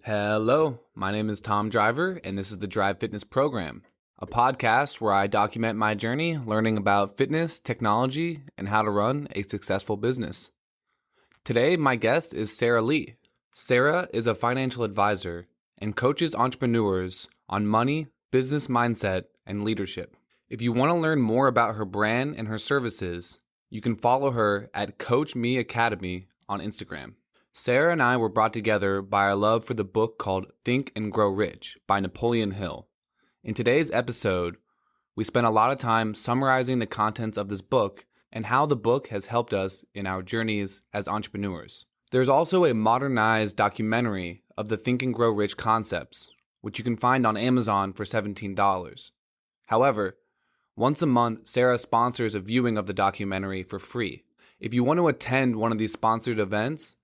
Hello, my name is Tom Driver, and this is the Drive Fitness Program, a podcast where I document my journey learning about fitness, technology, and how to run a successful business. Today, my guest is Sarah Lee. Sarah is a financial advisor and coaches entrepreneurs on money, business mindset, and leadership. If you want to learn more about her brand and her services, you can follow her at Coachme Academy on Instagram. Sarah and I were brought together by our love for the book called Think and Grow Rich by Napoleon Hill. In today's episode, we spent a lot of time summarizing the contents of this book and how the book has helped us in our journeys as entrepreneurs. There's also a modernized documentary of the Think and Grow Rich concepts, which you can find on Amazon for $17. However, once a month, Sarah sponsors a viewing of the documentary for free. If you want to attend one of these sponsored events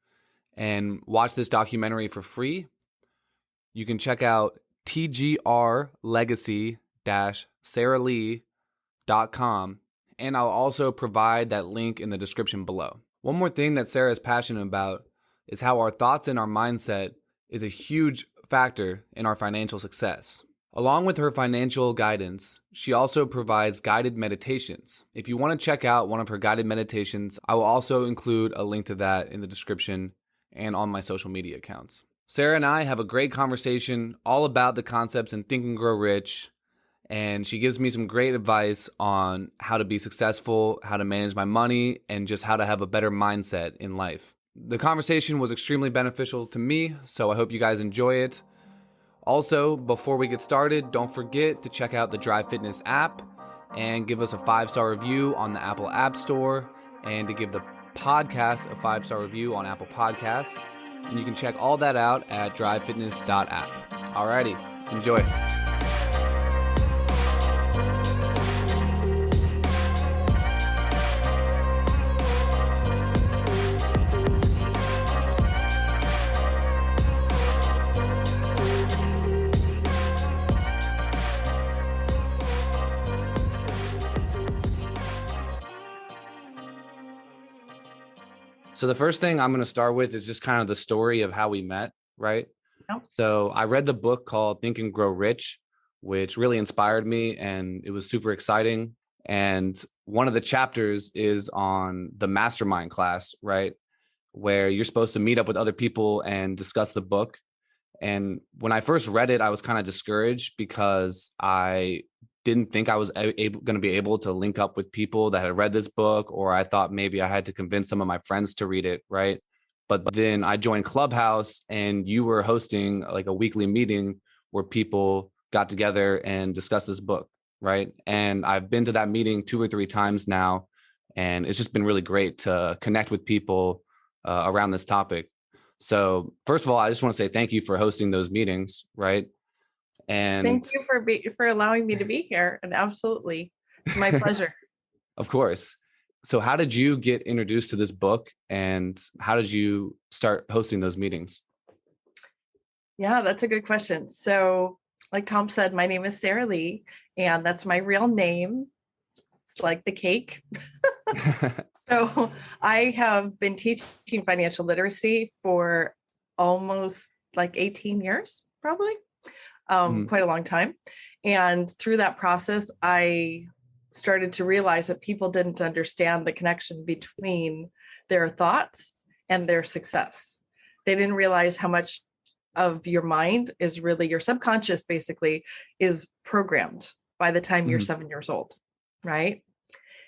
and watch this documentary for free, you can check out tgrlegacy-sarahlee.com, and I'll also provide that link in the description below. One more thing that Sarah is passionate about is how our thoughts and our mindset is a huge factor in our financial success. Along with her financial guidance, she also provides guided meditations. If you want to check out one of her guided meditations, I will also include a link to that in the description and on my social media accounts. Sarah and I have a great conversation all about the concepts in Think and Grow Rich, and she gives me some great advice on how to be successful, how to manage my money, and just how to have a better mindset in life. The conversation was extremely beneficial to me, so I hope you guys enjoy it. Also, before we get started, don't forget to check out the Drive Fitness app and give us a 5-star review on the Apple App Store, and to give the podcast a 5-star review on Apple Podcasts. And you can check all that out at drivefitness.app. Alrighty, enjoy. So the first thing I'm going to start with is just kind of the story of how we met, right? Yep. So I read the book called Think and Grow Rich, which really inspired me, and it was super exciting. And one of the chapters is on the mastermind class, right? Where you're supposed to meet up with other people and discuss the book. And when I first read it, I was kind of discouraged because I didn't think I was going to be able to link up with people that had read this book, or I thought maybe I had to convince some of my friends to read it, right? But then I joined Clubhouse, and you were hosting like a weekly meeting where people got together and discussed this book, right? And I've been to that meeting 2 or 3 times now, and it's just been really great to connect with people around this topic. So first of all, I just want to say thank you for hosting those meetings, right? And thank you for allowing me to be here. And absolutely, it's my pleasure. Of course. So how did you get introduced to this book, and how did you start hosting those meetings? Yeah, that's a good question. So like Tom said, my name is Sarah Lee, and that's my real name. It's like the cake. So I have been teaching financial literacy for almost like 18 years, probably. Quite a long time. And through that process, I started to realize that people didn't understand the connection between their thoughts and their success. They didn't realize how much of your mind is really your subconscious, basically, is programmed by the time you're 7 years old, right?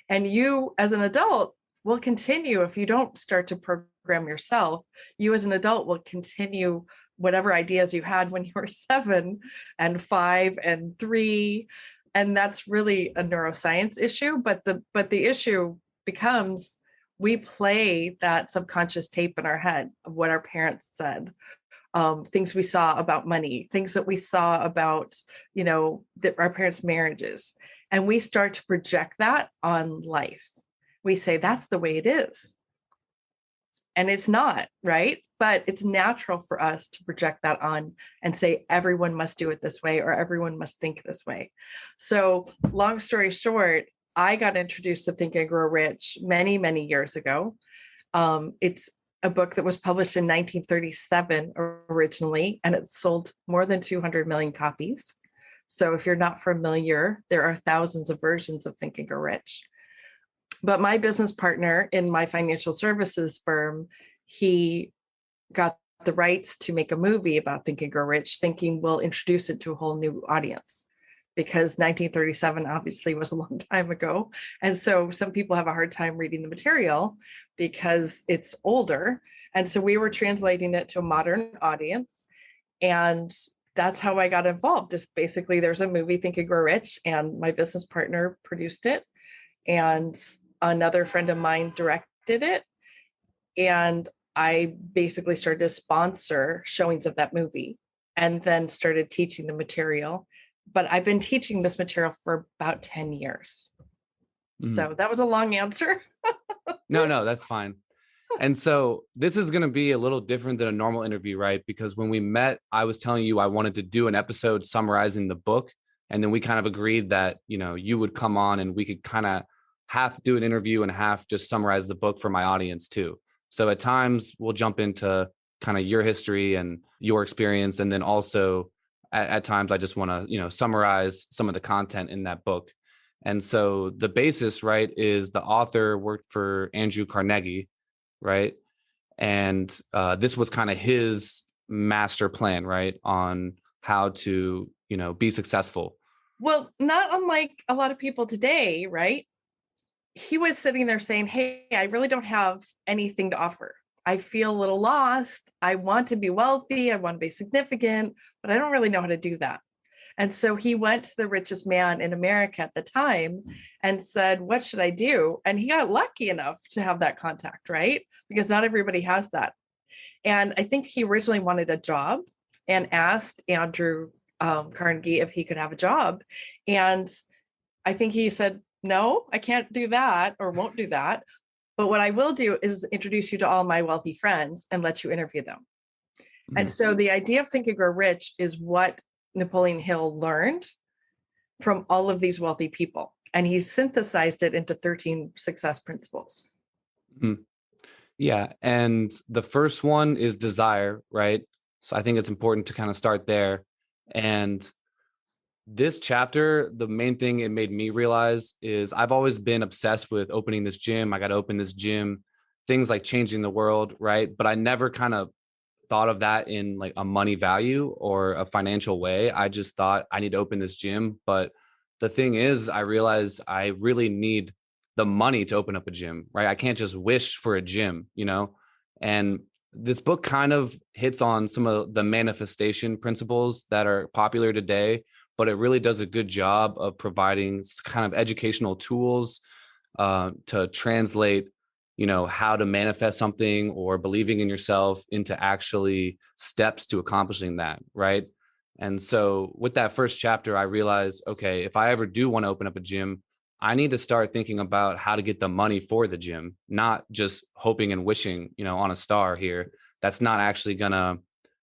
And you, as an adult, will continue, if you don't start to program yourself, you as an adult will continue whatever ideas you had when you were 7 and 5 and 3. And that's really a neuroscience issue. But the issue becomes we play that subconscious tape in our head of what our parents said, things we saw about money, things that we saw about, our parents' marriages. And we start to project that on life. We say, that's the way it is. And it's not, right? But it's natural for us to project that on and say, everyone must do it this way, or everyone must think this way. So long story short, I got introduced to Think and Grow Rich many, many years ago. It's a book that was published in 1937 originally, and it sold more than 200 million copies. So if you're not familiar, there are thousands of versions of Think and Grow Rich. But my business partner in my financial services firm, he got the rights to make a movie about Think and Grow Rich, thinking we'll introduce it to a whole new audience, because 1937 obviously was a long time ago. And so some people have a hard time reading the material because it's older. And so we were translating it to a modern audience. And that's how I got involved. Just basically, there's a movie, Think and Grow Rich, and my business partner produced it. And another friend of mine directed it. And I basically started to sponsor showings of that movie and then started teaching the material. But I've been teaching this material for about 10 years. So that was a long answer. No, that's fine. And so this is going to be a little different than a normal interview, right? Because when we met, I was telling you I wanted to do an episode summarizing the book. And then we kind of agreed that, you would come on and we could kind of half do an interview and half just summarize the book for my audience too. So at times we'll jump into kind of your history and your experience. And then also at times I just want to, summarize some of the content in that book. And so the basis, right, is the author worked for Andrew Carnegie, right? And this was kind of his master plan, right, on how to, be successful. Well, not unlike a lot of people today, right? He was sitting there saying, hey, I really don't have anything to offer. I feel a little lost. I want to be wealthy. I want to be significant, but I don't really know how to do that. And so he went to the richest man in America at the time and said, what should I do? And he got lucky enough to have that contact, right? Because not everybody has that. And I think he originally wanted a job and asked Andrew Carnegie if he could have a job. And I think he said, no, I can't do that or won't do that. But what I will do is introduce you to all my wealthy friends and let you interview them. And so the idea of Think and Grow Rich is what Napoleon Hill learned from all of these wealthy people. And he synthesized it into 13 success principles. Yeah. And the first one is desire, right? So I think it's important to kind of start there. And this chapter, the main thing it made me realize is I've always been obsessed with opening this gym. I got to open this gym, things like changing the world, right? But I never kind of thought of that in like a money value or a financial way. I just thought I need to open this gym. But the thing is, I realized I really need the money to open up a gym, right? I can't just wish for a gym, And this book kind of hits on some of the manifestation principles that are popular today, but it really does a good job of providing kind of educational tools to translate, how to manifest something or believing in yourself into actually steps to accomplishing that, right? And so with that first chapter, I realized, okay, if I ever do want to open up a gym, I need to start thinking about how to get the money for the gym, not just hoping and wishing, on a star here. That's not actually going to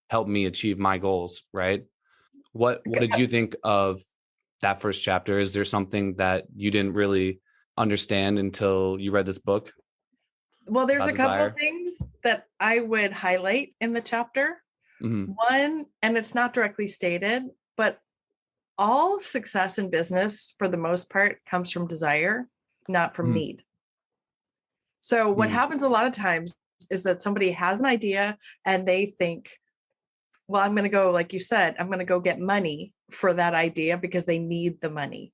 help me achieve my goals, right? What did you think of that first chapter? Is there something that you didn't really understand until you read this book? Well, there's a couple desire? of things that I would highlight in the chapter. Mm-hmm. One, and it's not directly stated, but all success in business, for the most part, comes from desire, not from need. So what happens a lot of times is that somebody has an idea and they think, well, I'm going to go, like you said, I'm going to go get money for that idea because they need the money.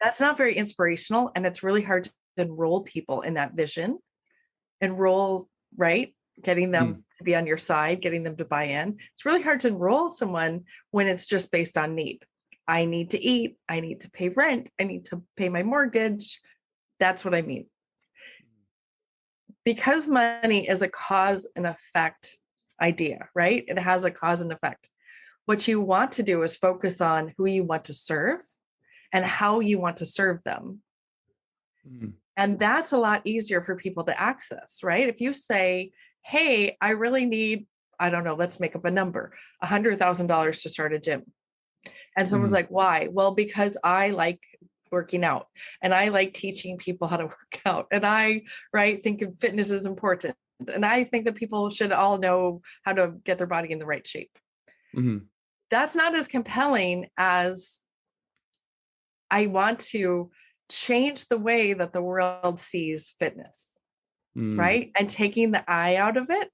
That's not very inspirational. And it's really hard to enroll people in that vision. Enroll, right? Getting them to be on your side, getting them to buy in. It's really hard to enroll someone when it's just based on need. I need to eat. I need to pay rent. I need to pay my mortgage. That's what I mean. Because money is a cause and effect idea, right? It has a cause and effect. What you want to do is focus on who you want to serve and how you want to serve them. And that's a lot easier for people to access, right? If you say, hey, I really need, I don't know, let's make up a number, $100,000 to start a gym. And someone's like, why? Well, because I like working out and I like teaching people how to work out. And I, think fitness is important. And I think that people should all know how to get their body in the right shape. Mm-hmm. That's not as compelling as I want to change the way that the world sees fitness, Mm. right? And taking the I out of it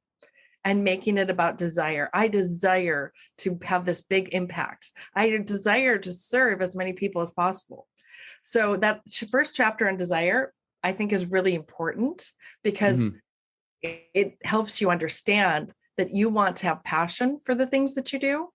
and making it about desire. I desire to have this big impact. I desire to serve as many people as possible. So that first chapter on desire, I think, is really important because Mm-hmm. it helps you understand that you want to have passion for the things that you do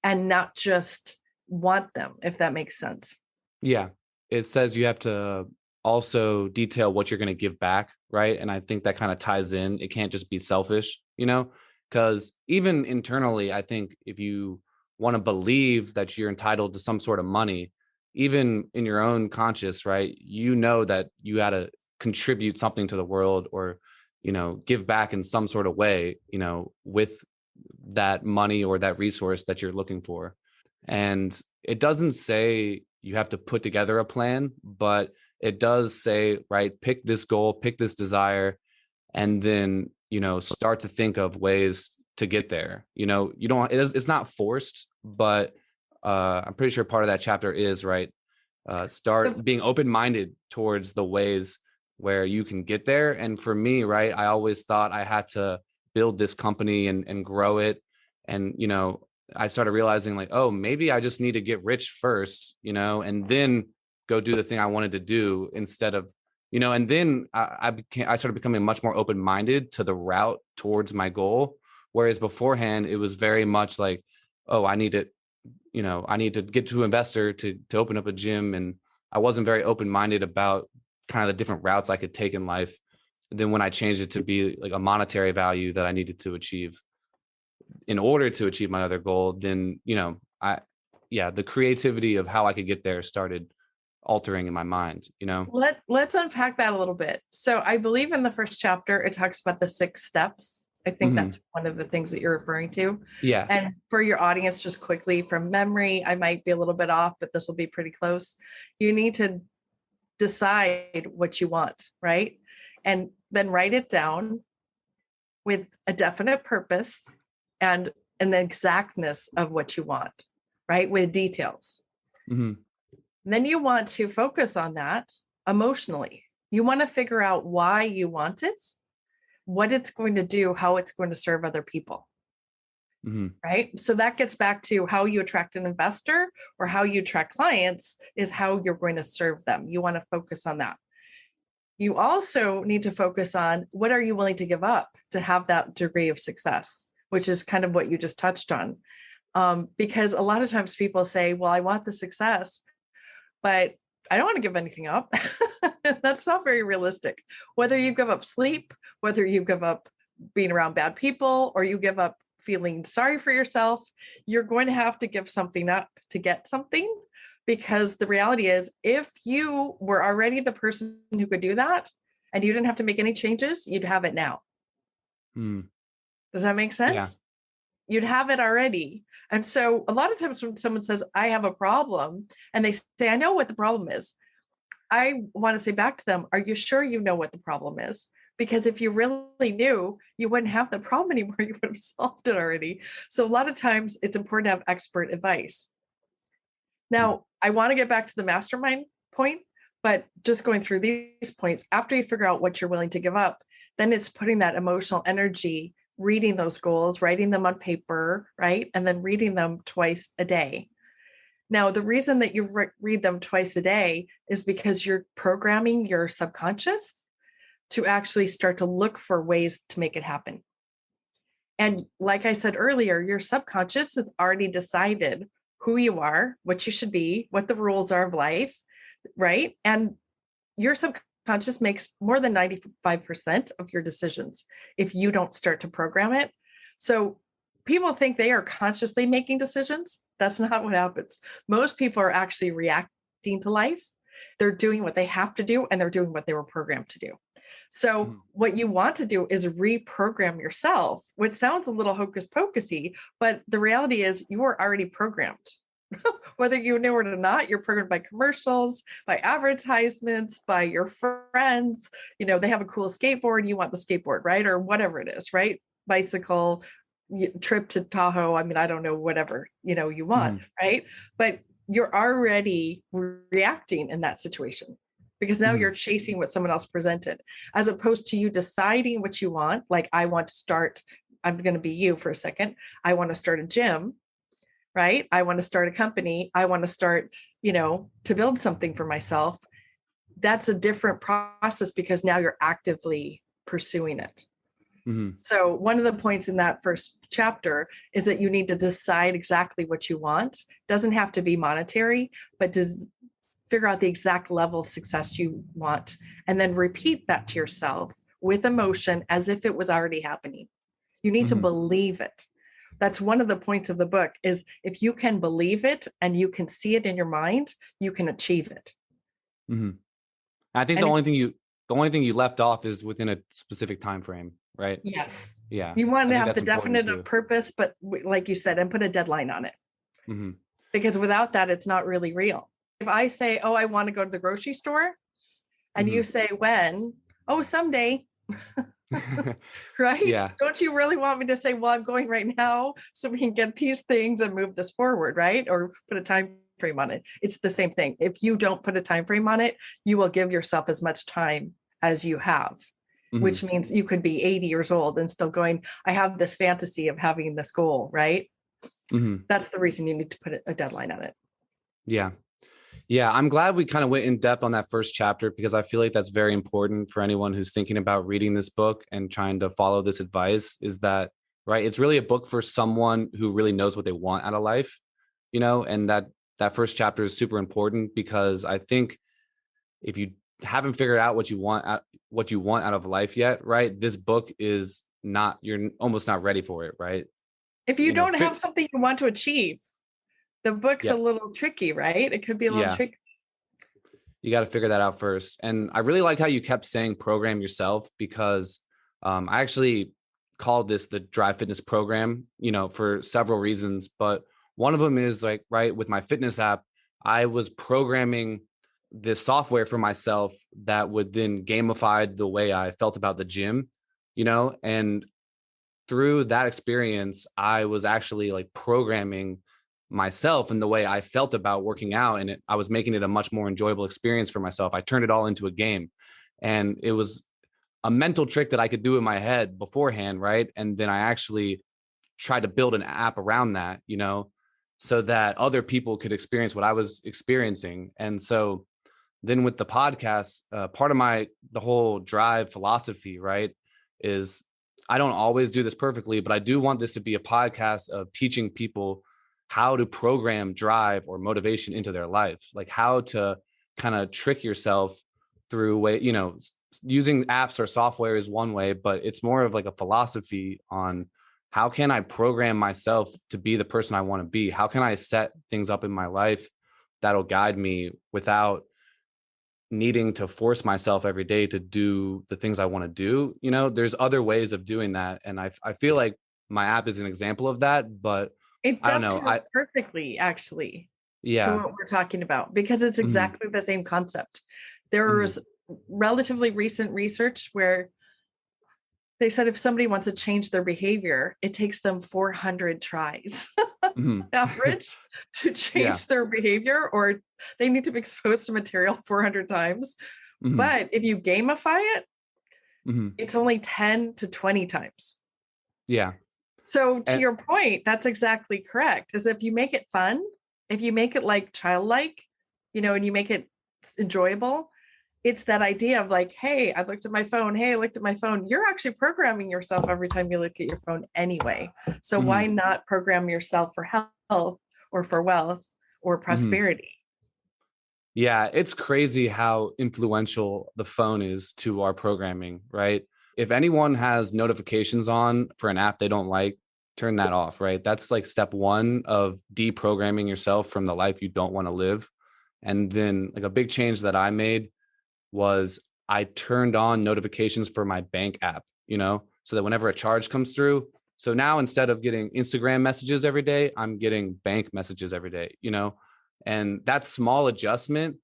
and not just want them, if that makes sense. Yeah. It says you have to also detail what you're going to give back, right? And I think that kind of ties in. It can't just be selfish, because even internally, I think if you want to believe that you're entitled to some sort of money, even in your own conscious, right? You know that you got to contribute something to the world or, give back in some sort of way, with that money or that resource that you're looking for. And it doesn't say you have to put together a plan, but it does say, right, pick this goal, pick this desire, and then, start to think of ways to get there. You don't, it's not forced, but I'm pretty sure part of that chapter is, right, start being open-minded towards the ways where you can get there. And for me, right, I always thought I had to build this company and grow it. And, I started realizing like, oh, maybe I just need to get rich first, and then go do the thing I wanted to do instead of, and then I started becoming much more open-minded to the route towards my goal. Whereas beforehand, it was very much like, oh, I need to get to an investor to open up a gym. And I wasn't very open-minded about kind of the different routes I could take in life. And then when I changed it to be like a monetary value that I needed to achieve in order to achieve my other goal, then, the creativity of how I could get there started altering in my mind. Let's unpack that a little bit. So I believe in the first chapter, it talks about the 6 steps. I think Mm-hmm. that's one of the things that you're referring to. Yeah. And for your audience, just quickly from memory, I might be a little bit off, but this will be pretty close. You need to decide what you want, right? And then write it down with a definite purpose and an exactness of what you want, right? With details. Mm-hmm. Then you want to focus on that emotionally. You want to figure out why you want it, what it's going to do, how it's going to serve other people. Mm-hmm. Right. So that gets back to how you attract an investor or how you attract clients is how you're going to serve them. You want to focus on that. You also need to focus on what are you willing to give up to have that degree of success, which is kind of what you just touched on. Because a lot of times people say, well, I want the success, but I don't want to give anything up. That's not very realistic. Whether you give up sleep, whether you give up being around bad people, or you give up feeling sorry for yourself, you're going to have to give something up to get something. Because the reality is, if you were already the person who could do that and you didn't have to make any changes, you'd have it now. Mm. Does that make Yeah. sense? You'd have it already. And so a lot of times when someone says, I have a problem, and they say, I know what the problem is, I want to say back to them, are you sure you know what the problem is? Because if you really knew, you wouldn't have the problem anymore. You would have solved it already. So a lot of times it's important to have expert advice. Now, I want to get back to the mastermind point, but just going through these points, after you figure out what you're willing to give up, then it's putting that emotional energy, reading those goals, writing them on paper, right? And then reading them twice a day. Now, the reason that you read them twice a day is because you're programming your subconscious to actually start to look for ways to make it happen. And like I said earlier, your subconscious has already decided who you are, what you should be, what the rules are of life, right? And your subconscious makes more than 95% of your decisions if you don't start to program it. So people think they are consciously making decisions. That's not what happens. Most people are actually reacting to life. They're doing what they have to do and they're doing what they were programmed to do. So what you want to do is reprogram yourself, which sounds a little hocus pocusy, but the reality is you are already programmed. Whether you know it or not, you're programmed by commercials, by advertisements, by your friends. They have a cool skateboard, you want the skateboard, right? Or whatever it is, right? Bicycle, trip to Tahoe. I mean, I don't know, whatever, you want, right? But you're already reacting in that situation because now you're chasing what someone else presented, as opposed to you deciding what you want. Like, I'm going to be you for a second. I want to start a gym, right? I want to start a company. I want to start, to build something for myself. That's a different process because now you're actively pursuing it. So one of the points in that first chapter is that you need to decide exactly what you want. Doesn't have to be monetary, but to figure out the exact level of success you want, and then repeat that to yourself with emotion as if it was already happening. You need to believe it. That's one of the points of the book, is if you can believe it and you can see it in your mind, you can achieve it. I think the only thing you left off is within a specific time frame, right? Yes. Yeah. You want to have the definite purpose, but like you said, and put a deadline on it. Because without that, it's not really real. If I say, oh, I want to go to the grocery store, and you say, when? Oh, someday. Right? Yeah. Don't you really want me to say, well, I'm going right now so we can get these things and move this forward, right? Or put a time frame on it. It's the same thing. If you don't put a time frame on it, you will give yourself as much time as you have, which means you could be 80 years old and still going, I have this fantasy of having this goal, right? That's the reason you need to put a deadline on it. Yeah. Yeah, I'm glad we kind of went in depth on that first chapter, because I feel like that's very important for anyone who's thinking about reading this book and trying to follow this advice, is that, right, it's really a book for someone who really knows what they want out of life, and that first chapter is super important, because I think if you haven't figured out what you want out of life yet, right, this book is not, you're almost not ready for it, right? If you don't have something you want to achieve, the book's a little tricky, right? It could be a little tricky. You got to figure that out first. And I really like how you kept saying program yourself, because I actually called this the Drive Fitness Program, for several reasons. But one of them is, like, right, with my fitness app, I was programming this software for myself that would then gamify the way I felt about the gym, and through that experience, I was actually like programming myself and the way I felt about working out, and I was making it a much more enjoyable experience for myself. I turned it all into a game, and it was a mental trick that I could do in my head beforehand, right? And then I actually tried to build an app around that, so that other people could experience what I was experiencing. And so then with the podcast, part of the whole drive philosophy, right, is I don't always do this perfectly, but I do want this to be a podcast of teaching people how to program drive or motivation into their life, like how to kind of trick yourself through using apps or software is one way, but it's more of like a philosophy on how can I program myself to be the person I want to be? How can I set things up in my life that'll guide me without needing to force myself every day to do the things I want to do? There's other ways of doing that. And I feel like my app is an example of that, but it I don't know. Perfectly, actually, to what we're talking about, because it's exactly the same concept. There was relatively recent research where they said if somebody wants to change their behavior, it takes them 400 tries average to change their behavior, or they need to be exposed to material 400 times. But if you gamify it, it's only 10 to 20 times. Yeah. So to your point, that's exactly correct. Is if you make it fun, if you make it like childlike, and you make it enjoyable, it's that idea of like, hey, I looked at my phone. Hey, I looked at my phone. You're actually programming yourself every time you look at your phone anyway. So why not program yourself for health or for wealth or prosperity? Yeah, it's crazy how influential the phone is to our programming, right? If anyone has notifications on for an app they don't like, turn that off, right? That's like step one of deprogramming yourself from the life you don't want to live. And then like a big change that I made was I turned on notifications for my bank app, so that whenever a charge comes through, So now instead of getting Instagram messages every day, I'm getting bank messages every day, and that small adjustment,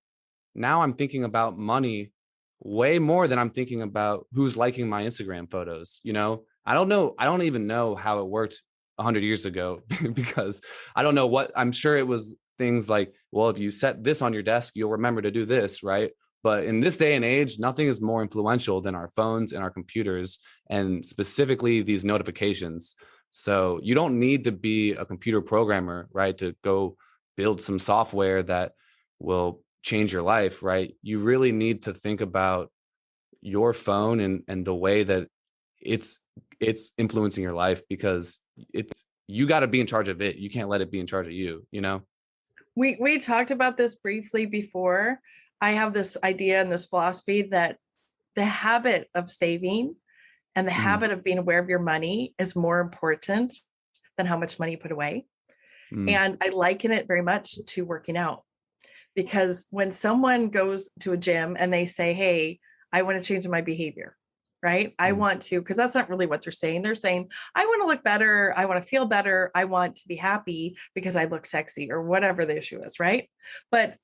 now I'm thinking about money way more than I'm thinking about who's liking my Instagram photos. I don't know. I don't even know how it worked 100 years ago because I don't know what, I'm sure it was things like, well, if you set this on your desk, you'll remember to do this, right? But in this day and age, nothing is more influential than our phones and our computers, and specifically these notifications. So you don't need to be a computer programmer, right, to go build some software that will change your life, right? You really need to think about your phone and the way that it's influencing your life, because you got to be in charge of it. You can't let it be in charge of you. We talked about this briefly before. I have this idea and this philosophy that the habit of saving and the Mm, habit of being aware of your money is more important than how much money you put away. mm, And I liken it very much to working out, because when someone goes to a gym and they say, hey, I want to change my behavior, right? I mm, want to, because that's not really what they're saying. They're saying, I want to look better. I want to feel better. I want to be happy because I look sexy, or whatever the issue is, right? But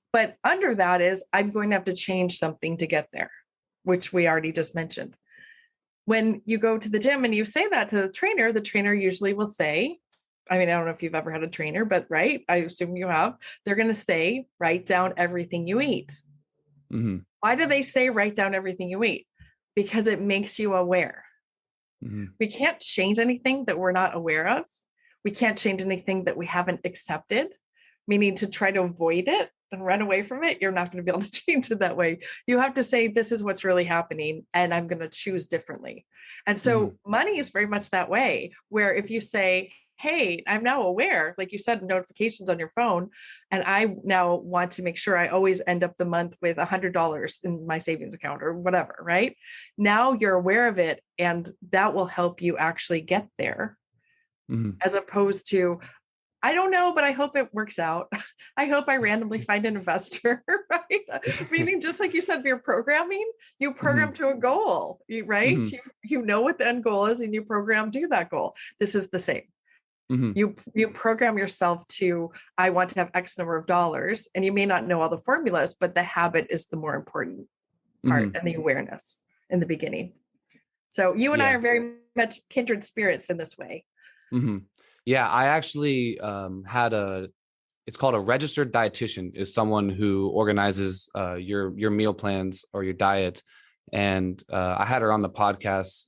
under that is, I'm going to have to change something to get there, which we already just mentioned. When you go to the gym and you say that to the trainer usually will say, I mean, I don't know if you've ever had a trainer, but right, I assume you have. They're going to say, write down everything you eat. mm, Why do they say write down everything you eat? Because it makes you aware. mm, We can't change anything that we're not aware of. We can't change anything that we haven't accepted, meaning to try to avoid it and run away from it. You're not going to be able to change it that way. You have to say, this is what's really happening, and I'm going to choose differently. And mm, so money is very much that way, where if you say, hey, I'm now aware, like you said, notifications on your phone, and I now want to make sure I always end up the month with $100 in my savings account or whatever, right? Now you're aware of it, and that will help you actually get there, mm. as opposed to, I don't know, but I hope it works out. I hope I randomly find an investor, right? Meaning, just like you said, you're programming, you program Mhm, to a goal, right? mhm, You know what the end goal is, and you program to that goal. This is the same. mhm, You program yourself to, I want to have X number of dollars, and you may not know all the formulas, but the habit is the more important part, mhm. and the awareness in the beginning. So you and I Yeah. are very much kindred spirits in this way. Mhm. Yeah, I actually it's called a registered dietitian, is someone who organizes your meal plans or your diet. And I had her on the podcast,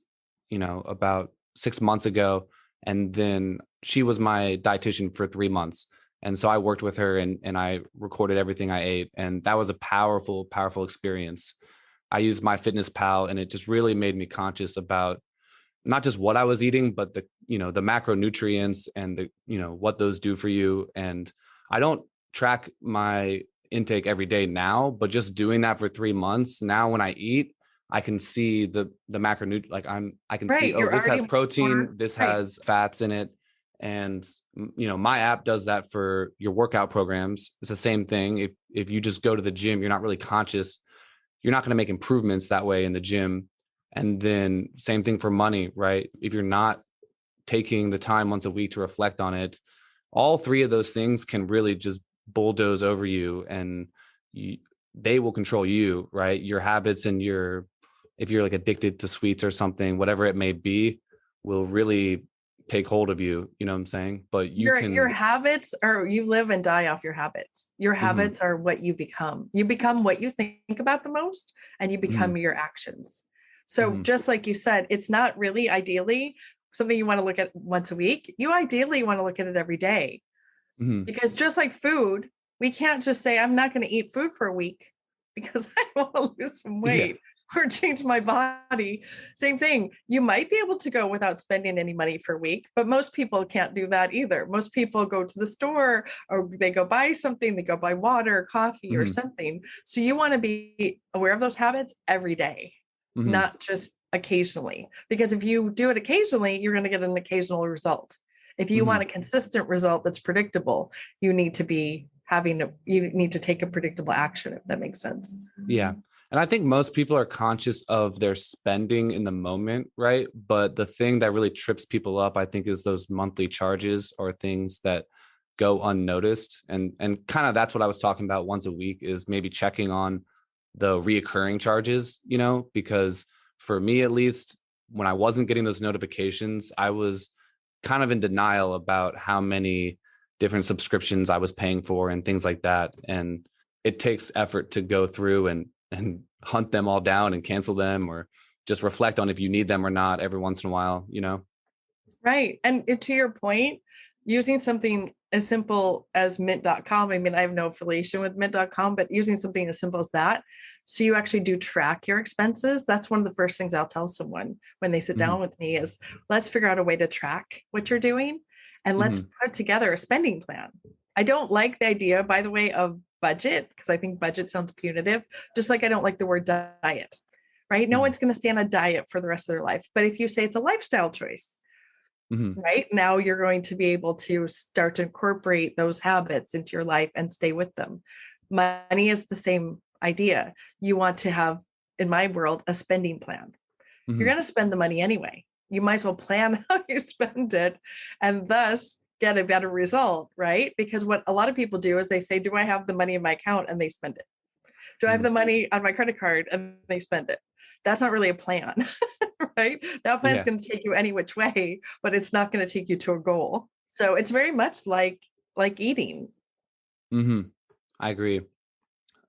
about 6 months ago. And then she was my dietitian for 3 months. And so I worked with her, and I recorded everything I ate. And that was a powerful, powerful experience. I used my Fitness Pal, and it just really made me conscious about not just what I was eating, but the macronutrients and what those do for you. And I don't track my intake every day now, but just doing that for 3 months now, when I eat, I can see the macronutrient. Like I can see, Right. oh, You're this has already protein, more, this right. has fats in it. And my app does that for your workout programs. It's the same thing. If you just go to the gym, you're not really conscious, you're not going to make improvements that way in the gym. And then same thing for money, right? If you're not taking the time once a week to reflect on it, all three of those things can really just bulldoze over you, and you, they will control you, right? Your habits and if you're like addicted to sweets or something, whatever it may be, will really take hold of you. You know what I'm saying? But you Your can, habits are, you live and die off your habits. Your mhm, habits are what you become. You become what you think about the most, and you become mhm, your actions. So mhm, just like you said, it's not really ideally something you want to look at once a week. You ideally want to look at it every day, mhm. because just like food, we can't just say, I'm not going to eat food for a week because I want to lose some Yeah. weight or change my body. Same thing. You might be able to go without spending any money for a week, but most people can't do that either. Most people go to the store, or they go buy something, they go buy water, coffee, or Mhm, something. So you want to be aware of those habits every day, mhm, not just occasionally. Because if you do it occasionally, you're going to get an occasional result. If you want mhm. a consistent result that's predictable, you need to take a predictable action, if that makes sense. Yeah. And I think most people are conscious of their spending in the moment, right? But the thing that really trips people up, I think, is those monthly charges or things that go unnoticed. And kind of that's what I was talking about once a week is maybe checking on the reoccurring charges, because for me at least, when I wasn't getting those notifications, I was kind of in denial about how many different subscriptions I was paying for and things like that. And it takes effort to go through and hunt them all down and cancel them, or just reflect on if you need them or not every once in a while. Right. And to your point, using something as simple as mint.com, I mean, I have no affiliation with mint.com, but using something as simple as that, so you actually do track your expenses. That's one of the first things I'll tell someone when they sit Mm-hmm. down with me is let's figure out a way to track what you're doing and let's Mm-hmm. put together a spending plan. I don't like the idea, by the way, of budget because I think budget sounds punitive, just like I don't like the word diet, right? No Mm-hmm. one's going to stay on a diet for the rest of their life. But if you say it's a lifestyle choice, Mm-hmm. right now you're going to be able to start to incorporate those habits into your life and stay with them. Money is the same idea. You want to have, in my world, a spending plan. You're Mm-hmm. going to spend the money anyway. You might as well plan how you spend it and thus get a better result, right? Because what a lot of people do is they say, do I have the money in my account? And they spend it. Do I have Mm-hmm. the money on my credit card? And they spend it. That's not really a plan, right? That plan is Yeah. going to take you any which way, but it's not going to take you to a goal. So it's very much like eating. Mm-hmm. I agree.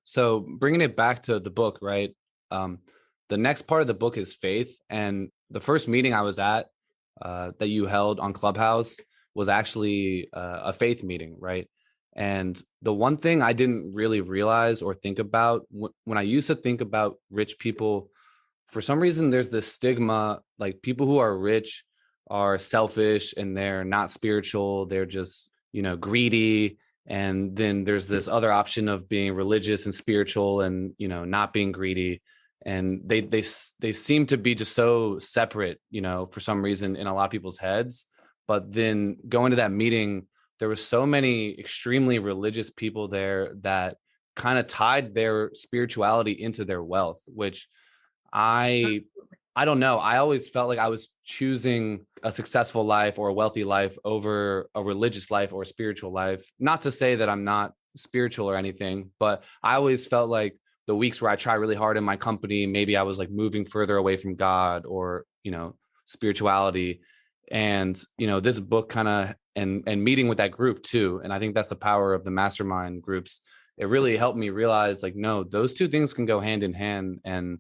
So bringing it back to the book, right? Um, the next part of the book is faith. And the first meeting I was at that you held on Clubhouse was actually a faith meeting, right? And the one thing I didn't really realize or think about when I used to think about rich people, for some reason, there's this stigma like people who are rich are selfish and they're not spiritual. They're just, greedy. And then there's this other option of being religious and spiritual and, not being greedy. And they seem to be just so separate, for some reason in a lot of people's heads. But then going to that meeting, there were so many extremely religious people there that kind of tied their spirituality into their wealth, which I I don't know. I always felt like I was choosing a successful life or a wealthy life over a religious life or a spiritual life. Not to say that I'm not spiritual or anything, but I always felt like the weeks where I try really hard in my company, maybe I was like moving further away from God or, spirituality. And, this book kind of and meeting with that group too. And I think that's the power of the mastermind groups. It really helped me realize like, no, those two things can go hand in hand. And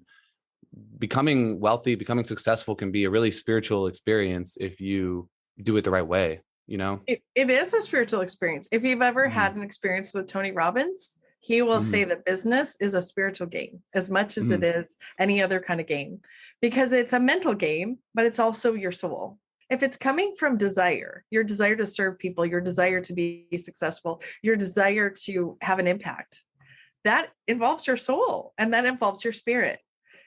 becoming wealthy, becoming successful can be a really spiritual experience if you do it the right way. It is a spiritual experience. If you've ever Mm-hmm. had an experience with Tony Robbins, he will Mm-hmm. say that business is a spiritual game as much as Mm-hmm. it is any other kind of game because it's a mental game, but it's also your soul. If it's coming from desire, your desire to serve people, your desire to be successful, your desire to have an impact, that involves your soul and that involves your spirit.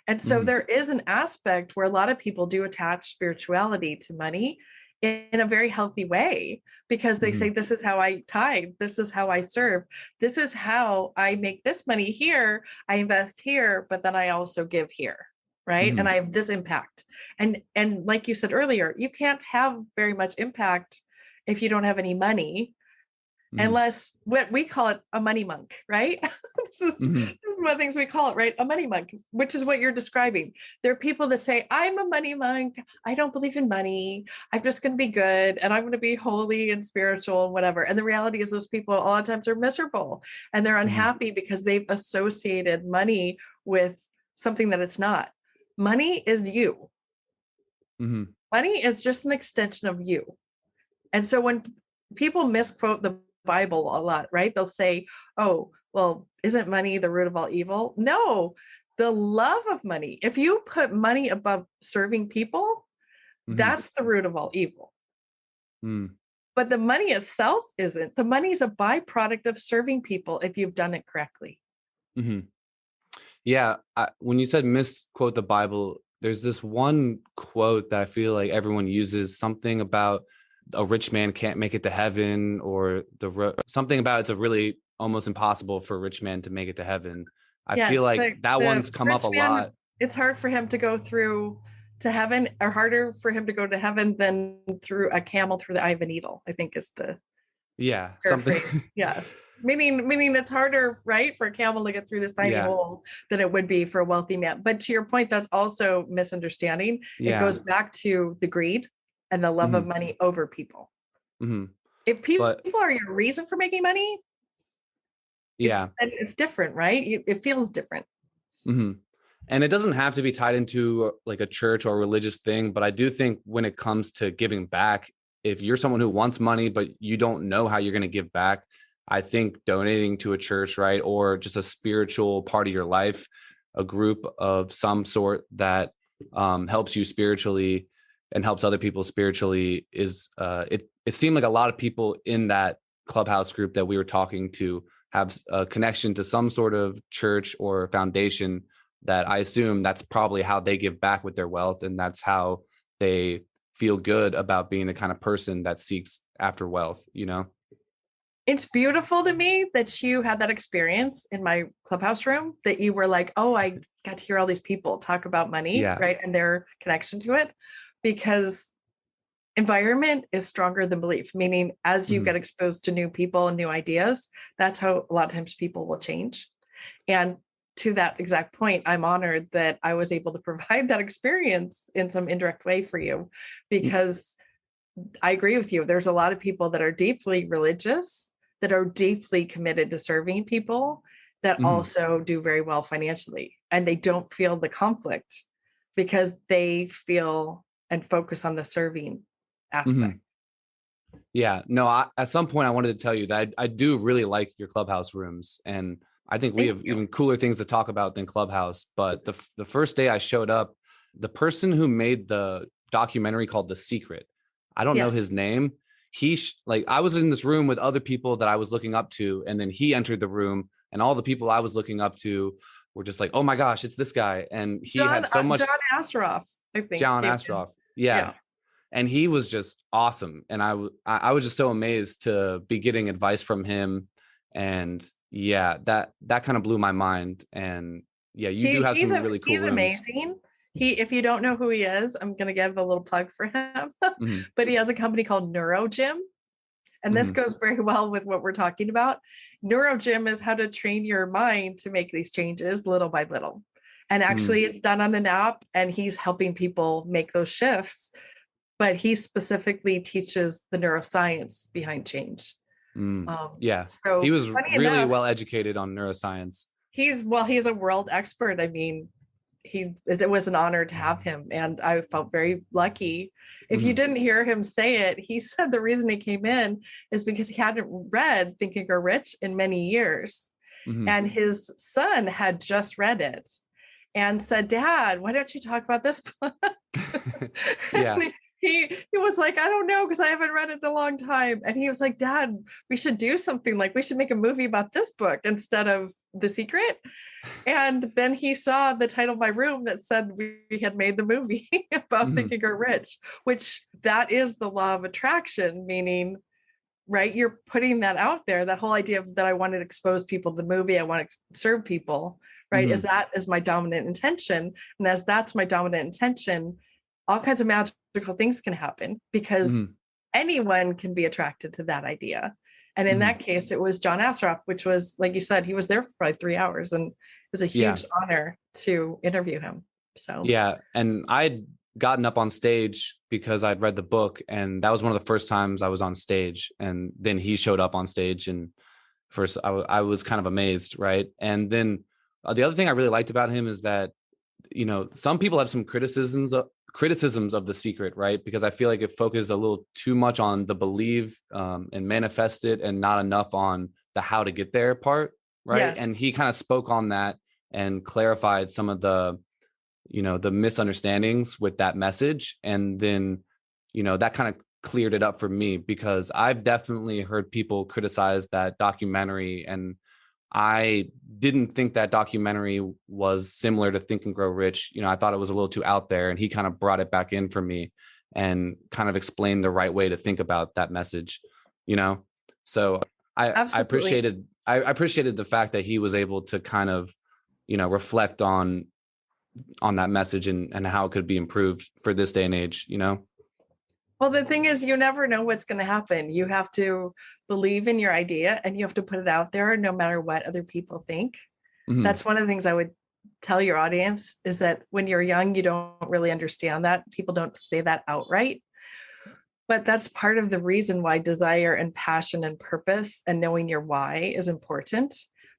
And so Mm-hmm. there is an aspect where a lot of people do attach spirituality to money in a very healthy way because they Mm-hmm. say, this is how I tithe, this is how I serve, this is how I make this money here, I invest here, but then I also give here. Right. Mm-hmm. And I have this impact. And like you said earlier, you can't have very much impact if you don't have any money Mm-hmm. unless what we call it a money monk, right? This is one of the things we call it, right? A money monk, which is what you're describing. There are people that say, I'm a money monk. I don't believe in money. I'm just going to be good and I'm going to be holy and spiritual and whatever. And the reality is those people a lot of times are miserable and they're Mm-hmm. unhappy because they've associated money with something that it's not. Money is you. Mm-hmm. Money is just an extension of you. And so when people misquote the Bible a lot, right? They'll say, oh, well, isn't money the root of all evil? No, the love of money. If you put money above serving people, Mm-hmm. that's the root of all evil. Mm-hmm. But the money itself isn't. The money is a byproduct of serving people if you've done it correctly. Mm-hmm. Yeah. When you said misquote the Bible, there's this one quote that I feel like everyone uses, something about a rich man can't make it to heaven, or something about it's a really almost impossible for a rich man to make it to heaven. I feel Yes, like that the one's come up rich a man, lot. it's hard for him to go through to heaven, or harder for him to go to heaven than through a camel through the eye of a needle, I think is the Yeah, something. paraphrase. Yes. Meaning it's harder, right, for a camel to get through this tiny Yeah, hole than it would be for a wealthy man. But to your point, that's also misunderstanding. It yeah. goes back to the greed and the love of Hmm. money over people. Hmm. If But people are your reason for making money, yeah. it's different, right? It feels different. Hmm. And it doesn't have to be tied into like a church or religious thing, but I do think when it comes to giving back, if you're someone who wants money but you don't know how you're going to give back, I think donating to a church, right, or just a spiritual part of your life, a group of some sort that helps you spiritually and helps other people spiritually is it seemed like a lot of people in that clubhouse group that we were talking to have a connection to some sort of church or foundation that I assume that's probably how they give back with their wealth. And that's how they feel good about being the kind of person that seeks after wealth, you know? It's beautiful to me that you had that experience in my clubhouse room, that you were like, oh, I got to hear all these people talk about money, Yeah. right? And their connection to it, because environment is stronger than belief, meaning as you Hmm. get exposed to new people and new ideas, that's how a lot of times people will change. And to that exact point, I'm honored that I was able to provide that experience in some indirect way for you, because I agree with you. There's a lot of people that are deeply religious, that are deeply committed to serving people, that Hmm. also do very well financially. And they don't feel the conflict because they feel and focus on the serving Hmm. aspect. Yeah. No, at some point I wanted to tell you that I do really like your clubhouse rooms. And I think we Thank have you. even cooler things to talk about than clubhouse. But the first day I showed up, the person who made the documentary called The Secret, I don't know Yes. his name. Like I was in this room with other people that I was looking up to, and then he entered the room, and all the people I was looking up to were just like, "Oh my gosh, it's this guy!" And he John had so much. John Astroff, I think, John came in. Astroff, yeah, Yeah. and he was just awesome, and I was just so amazed to be getting advice from him, and yeah, that kind of blew my mind. And yeah, you do have some really cool He's rooms. amazing. He, if you don't know who he is, I'm gonna give a little plug for him. Hmm. But he has a company called NeuroGym. And this Hmm. goes very well with what we're talking about. NeuroGym is how to train your mind to make these changes little by little. And Hmm. actually, it's done on an app, and he's helping people make those shifts. But he specifically teaches the neuroscience behind change. Mm. Yeah, he So was funny really enough, well educated on neuroscience. he's a world expert. I mean, it was an honor to have him, and I felt very lucky. If you Hmm. didn't hear him say it, he said the reason he came in is because he hadn't read Think and Grow Rich in many years, Hmm. and his son had just read it and said, Dad, why don't you talk about this book? Yeah. And he was like, I don't know, because I haven't read it in a long time. And he was like, Dad, we should do something, like we should make a movie about this book instead of The Secret. And then he saw the title of my room that said we had made the movie about Hmm. Think and Grow Rich, which that is the law of attraction, meaning, right, you're putting that out there, that whole idea of that I want to expose people to the movie, I want to serve people, right, is Hmm. that is my dominant intention. And as that's my dominant intention, all kinds of magical things can happen, because Hmm. anyone can be attracted to that idea. And in Hmm. that case, it was John Asroff, which was, like you said, he was there for probably 3 hours, and it was a Yeah. huge honor to interview him. So Yeah. And I'd gotten up on stage because I'd read the book, and that was one of the first times I was on stage. And then he showed up on stage, and first I was kind of amazed, right? And then the other thing I really liked about him is that, you know, some people have some criticisms of The Secret, right? Because I feel like it focused a little too much on the believe and manifest it, and not enough on the how to get there part, right? yes. And he kind of spoke on that and clarified some of the, you know, the misunderstandings with that message. And then, you know, that kind of cleared it up for me, because I've definitely heard people criticize that documentary, and I didn't think that documentary was similar to Think and Grow Rich. You know, I thought it was a little too out there, and he kind of brought it back in for me and kind of explained the right way to think about that message, you know? So I Absolutely. appreciated the fact that he was able to kind of reflect on that message and how it could be improved for this day and age, Well, the thing is, you never know what's going to happen. You have to believe in your idea and you have to put it out there no matter what other people think. Mm-hmm. That's one of the things I would tell your audience is that when you're young, you don't really understand that. People don't say that outright. But that's part of the reason why desire and passion and purpose and knowing your why is important,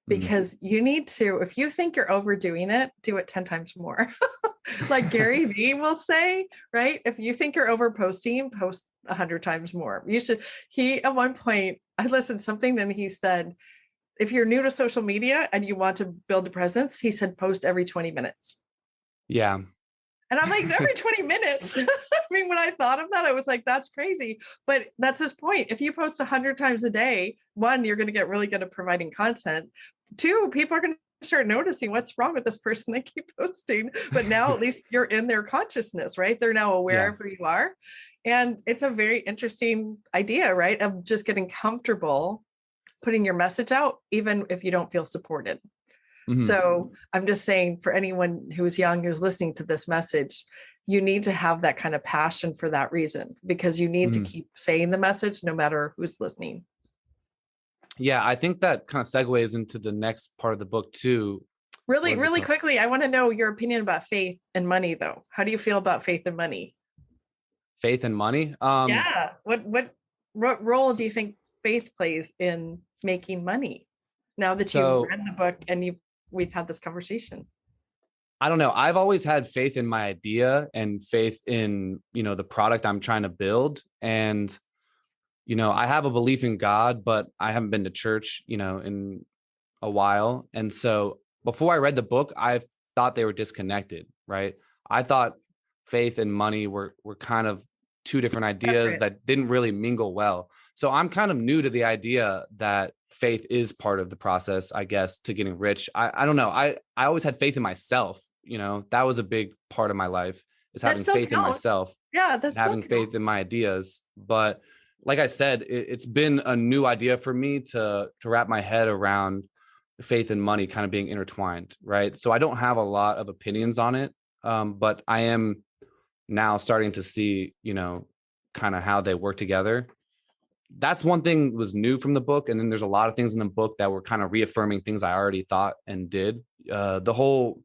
because you need to, if you think you're overdoing it, do it 10 times more. Like Gary Vee will say, right? If you think you're over posting, post 100 times more. You should, at one point, I listened to something and he said, if you're new to social media and you want to build a presence, he said, post every 20 minutes. Yeah. And I'm like, every 20 minutes. I mean, when I thought of that, I was like, that's crazy. But that's his point. If you post 100 times a day, one, you're going to get really good at providing content. Two, people are going to start noticing what's wrong with this person. They keep posting. But now at least you're in their consciousness, right? They're now aware of who you are. And it's a very interesting idea, right? Of just getting comfortable putting your message out, even if you don't feel supported. Mm-hmm. So I'm just saying, for anyone who's young, who's listening to this message, you need to have that kind of passion for that reason, because you need to keep saying the message no matter who's listening. Yeah, I think that kind of segues into the next part of the book too. Really quickly, I want to know your opinion about faith and money, though. How do you feel about faith and money? Faith and money? Yeah. What role do you think faith plays in making money? Now that you've read the book and we've had this conversation. I don't know. I've always had faith in my idea and faith in, the product I'm trying to build. And, I have a belief in God, but I haven't been to church, in a while. And so before I read the book, I thought they were disconnected, right? I thought faith and money were kind of two different ideas that didn't really mingle well. So I'm kind of new to the idea that faith is part of the process, I guess, to getting rich. I don't know. I always had faith in myself. That was a big part of my life, is having faith in myself. Yeah, that's having faith in my ideas. But like I said, it's been a new idea for me to wrap my head around faith and money kind of being intertwined, right? So I don't have a lot of opinions on it, but I am now starting to see, kind of how they work together. That's one thing that was new from the book. And then there's a lot of things in the book that were kind of reaffirming things I already thought and did. The whole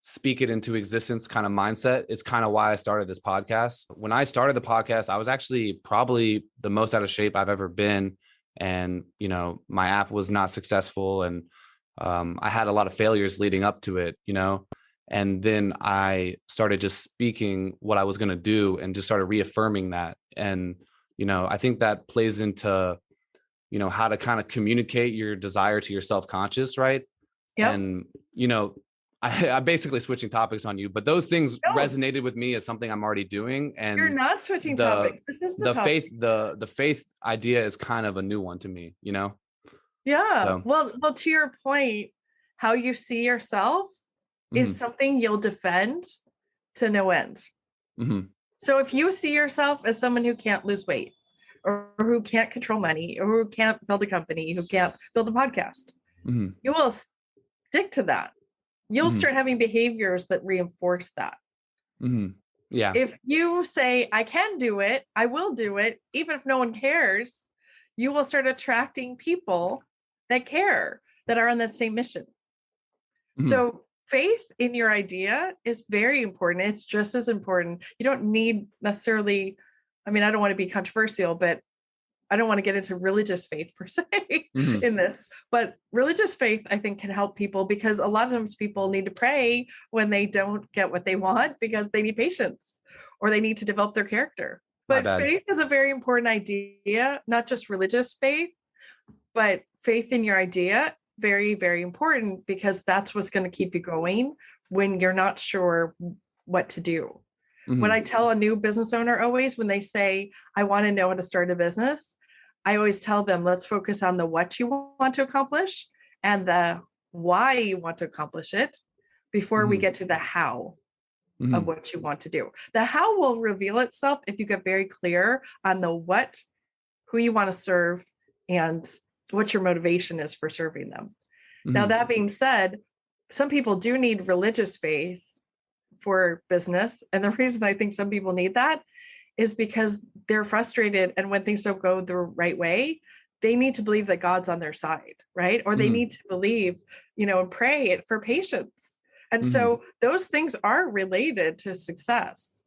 speak it into existence kind of mindset is kind of why I started this podcast. When I started the podcast, I was actually probably the most out of shape I've ever been. And, my app was not successful. And I had a lot of failures leading up to it, and then I started just speaking what I was going to do and just started reaffirming that. And, I think that plays into, how to kind of communicate your desire to your self-conscious, right? Yep. And, I'm basically switching topics on you, but those things resonated with me as something I'm already doing. And you're not switching topics. This is the faith, the faith idea is kind of a new one to me, Yeah. So. Well, to your point, how you see yourself is something you'll defend to no end. Mm-hmm. So if you see yourself as someone who can't lose weight, or who can't control money, or who can't build a company, who can't build a podcast, you will stick to that. You'll start having behaviors that reinforce that. Yeah. If you say, I can do it, I will do it, even if no one cares, you will start attracting people that care, that are on that same mission. So faith in your idea is very important. It's just as important. You don't need necessarily, I don't want to be controversial, but I don't want to get into religious faith per se in this, but religious faith, I think, can help people, because a lot of times people need to pray when they don't get what they want, because they need patience or they need to develop their character. But faith is a very important idea, not just religious faith, but faith in your idea. Very, very important, because that's what's going to keep you going when you're not sure what to do. What I tell a new business owner always, when they say, I want to know how to start a business, I always tell them, let's focus on the what you want to accomplish and the why you want to accomplish it before we get to the how of what you want to do. The how will reveal itself if you get very clear on the what, who you want to serve, and what your motivation is for serving them. Now, that being said, some people do need religious faith for business. And the reason I think some people need that is because they're frustrated. And when things don't go the right way, they need to believe that God's on their side, right? Or they Hmm. need to believe, and pray for patience. And Hmm. so those things are related to success.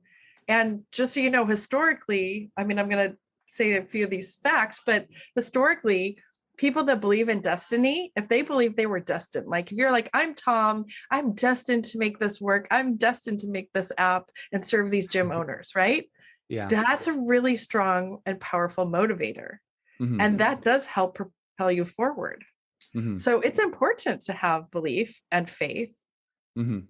And just so you know, historically, I mean, I'm going to say a few of these facts, but historically, people that believe in destiny, if they believe they were destined, like if you're like, I'm Tom, I'm destined to make this work, I'm destined to make this app and serve these gym owners, right? Yeah. That's a really strong and powerful motivator. Hmm. And that does help propel you forward. Hmm. So it's important to have belief and faith. Hmm.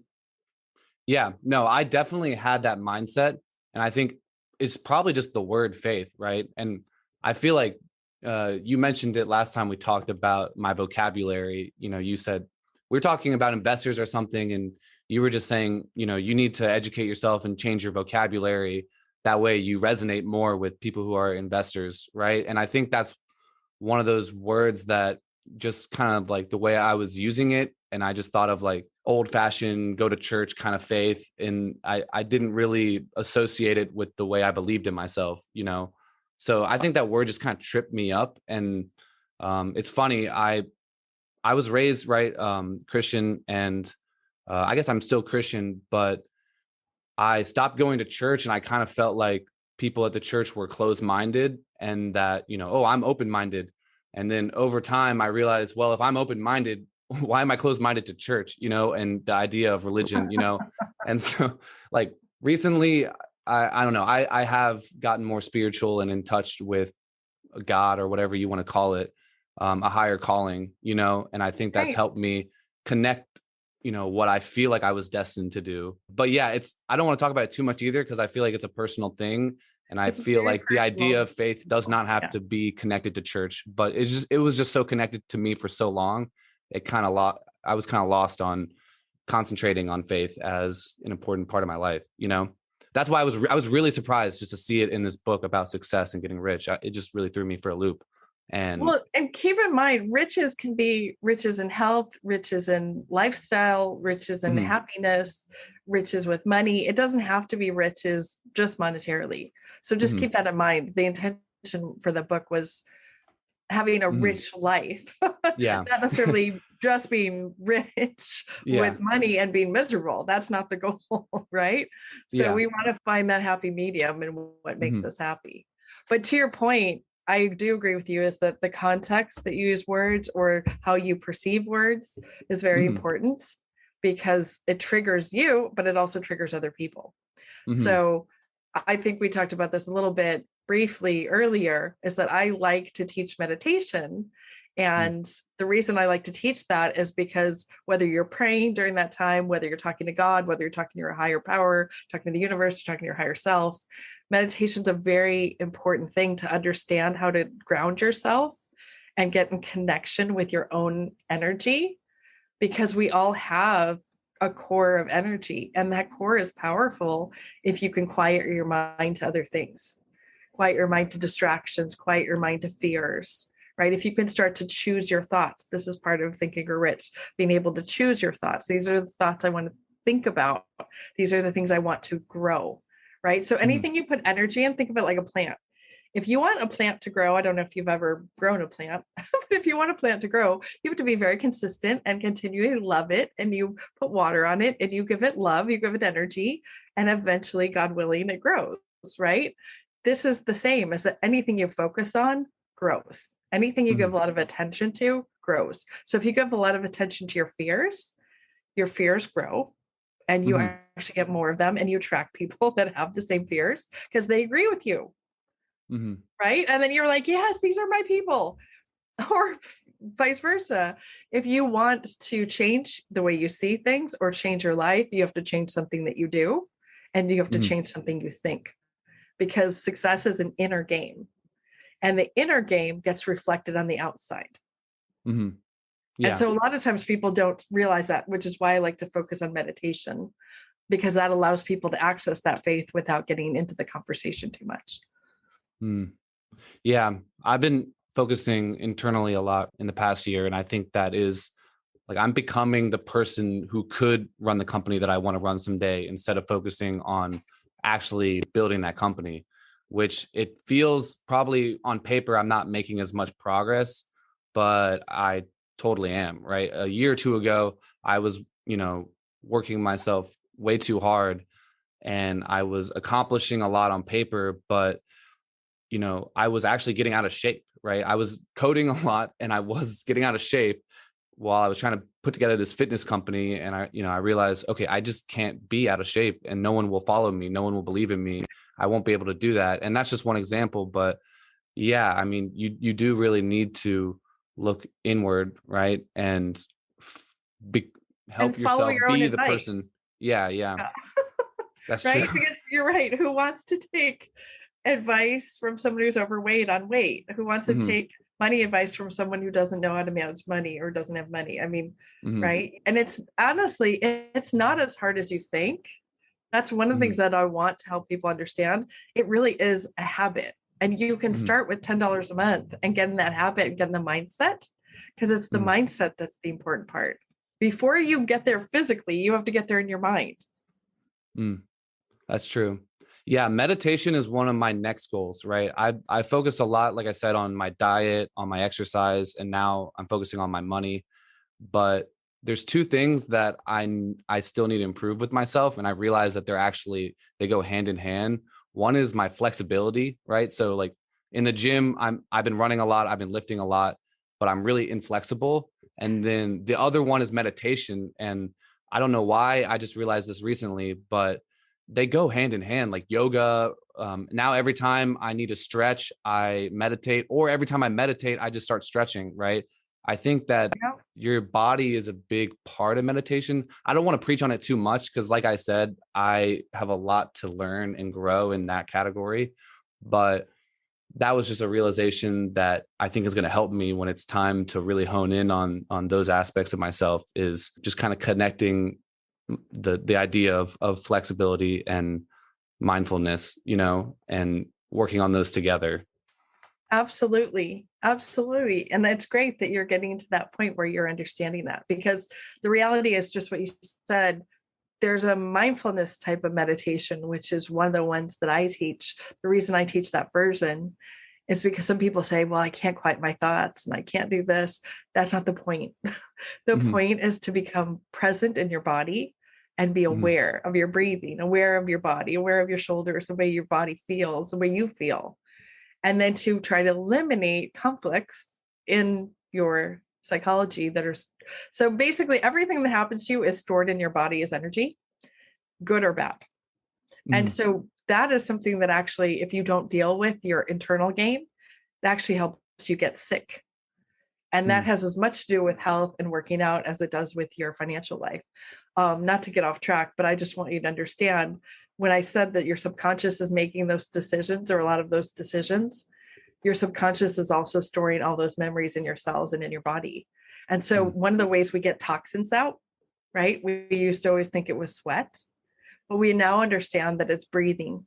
Yeah, no, I definitely had that mindset. And I think it's probably just the word faith, right? And I feel like you mentioned it last time we talked about my vocabulary. You said we were talking about investors or something, and you were just saying, you need to educate yourself and change your vocabulary. That way you resonate more with people who are investors, right? And I think that's one of those words that just kind of like the way I was using it. And I just thought of like old fashioned go to church kind of faith. And I didn't really associate it with the way I believed in myself. So I think that word just kind of tripped me up. And it's funny. I was raised, right, Christian, and I guess I'm still Christian, but I stopped going to church and I kind of felt like people at the church were closed minded and that, oh, I'm open minded. And then over time, I realized, well, if I'm open minded, why am I closed minded to church, and the idea of religion. And so, like, recently, I don't know, I have gotten more spiritual and in touch with God or whatever you want to call it, a higher calling, and I think that's Right. helped me connect what I feel like I was destined to do. But yeah, I don't want to talk about it too much either because I feel like it's a personal thing. And I It's feel very like the idea personal. of faith does not have Yeah. to be connected to church, but it was just so connected to me for so long. I was kind of lost on concentrating on faith as an important part of my life. That's why I was really surprised just to see it in this book about success and getting rich. It just really threw me for a loop. And Well, and keep in mind, riches can be riches in health, riches in lifestyle, riches in mhm, happiness, riches with money. It doesn't have to be riches just monetarily. So just mhm, keep that in mind. The intention for the book was having a mhm, rich life, yeah, not necessarily just being rich with yeah, money and being miserable. That's not the goal, right? So yeah, we want to find that happy medium and what makes mhm, us happy. But to your point, I do agree with you is that the context that you use words or how you perceive words is very mhm, important because it triggers you, but it also triggers other people. mhm, So I think we talked about this a little bit briefly earlier is that I like to teach meditation. mhm, And the reason I like to teach that is because whether you're praying during that time, whether you're talking to God, whether you're talking to your higher power, talking to the universe, talking to your higher self, meditation is a very important thing to understand how to ground yourself and get in connection with your own energy because we all have a core of energy and that core is powerful if you can quiet your mind to other things, quiet your mind to distractions, quiet your mind to fears, right? If you can start to choose your thoughts, this is part of thinking or rich, being able to choose your thoughts. These are the thoughts I want to think about. These are the things I want to grow, right? So mhm, anything you put energy in, think of it like a plant. If you want a plant to grow, I don't know if you've ever grown a plant, but if you want a plant to grow, you have to be very consistent and continually love it. And you put water on it and you give it love, you give it energy, and eventually, God willing, it grows, right? This is the same as that anything you focus on grows. Anything you give mhm, a lot of attention to grows. So if you give a lot of attention to your fears grow and you mhm, actually get more of them and you attract people that have the same fears because they agree with you, mhm, right? And then you're like, yes, these are my people. Or vice versa. If you want to change the way you see things or change your life, you have to change something that you do and you have to mhm, change something you think because success is an inner game and the inner game gets reflected on the outside. mhm, And yeah. so a lot of times people don't realize that, which is why I like to focus on meditation because that allows people to access that faith without getting into the conversation too much. Mm. Yeah, I've been focusing internally a lot in the past year, and I think that is Like I'm becoming the person who could run the company that I want to run someday instead of focusing on actually building that company, which it feels probably on paper I'm not making as much progress, but I totally am, right? A year or two ago, I was, working myself way too hard and I was accomplishing a lot on paper, but I was actually getting out of shape, right? I was coding a lot and I was getting out of shape while I was trying to put together this fitness company. And I realized, okay, I just can't be out of shape and no one will follow me. No one will believe in me. I won't be able to do that. And that's just one example. But yeah, I mean, you do really need to look inward, right? And be, And help follow yourself your own be the person. advice. Yeah, yeah, Yeah. that's true. Right? Because you're right. Who wants to take advice from someone who's overweight on weight? Who wants to Hmm. take money advice from someone who doesn't know how to manage money or doesn't have money? I mean, Hmm. right? And it's honestly, it's not as hard as you think. That's one of the Hmm. things that I want to help people understand. It really is a habit. And you can Hmm. start with $10 a month and get in that habit and get in the mindset, because it's the Hmm. mindset that's the important part. Before you get there physically, you have to get there in your mind. Mm, that's true. Yeah, meditation is one of my next goals, right? I focus a lot, like I said, on my diet, on my exercise, and now I'm focusing on my money. But there's two things that I still need to improve with myself, and I realize that they go hand in hand. One is my flexibility, right? So like in the gym, I've been running a lot, I've been lifting a lot, but I'm really inflexible. And then the other one is meditation, and I don't know why I just realized this recently, but they go hand in hand, like yoga. Now every time I need to stretch, I meditate, or every time I meditate, I just start stretching, right? I think that Yeah. your body is a big part of meditation. I don't want to preach on it too much because, like I said, I have a lot to learn and grow in that category. But that was just a realization that I think is going to help me when it's time to really hone in on those aspects of myself, is just kind of connecting the idea of flexibility and mindfulness, and working on those together. Absolutely. Absolutely. And it's great that you're getting to that point where you're understanding that, because the reality is just what you said. There's a mindfulness type of meditation, which is one of the ones that I teach. The reason I teach that version is because some people say, well, I can't quiet my thoughts and I can't do this. That's not the point. The Hmm. point is to become present in your body and be Hmm. aware of your breathing, aware of your body, aware of your shoulders, the way your body feels, the way you feel, and then to try to eliminate conflicts in your psychology that are, so basically everything that happens to you is stored in your body as energy, good or bad. And Hmm. so that is something that actually, if you don't deal with your internal game, it actually helps you get sick. And that Hmm. has as much to do with health and working out as it does with your financial life. Not to get off track, but I just want you to understand, when I said that your subconscious is making those decisions, or a lot of those decisions, your subconscious is also storing all those memories in your cells and in your body. And so Hmm. one of the ways we get toxins out, right? We used to always think it was sweat, but we now understand that it's breathing.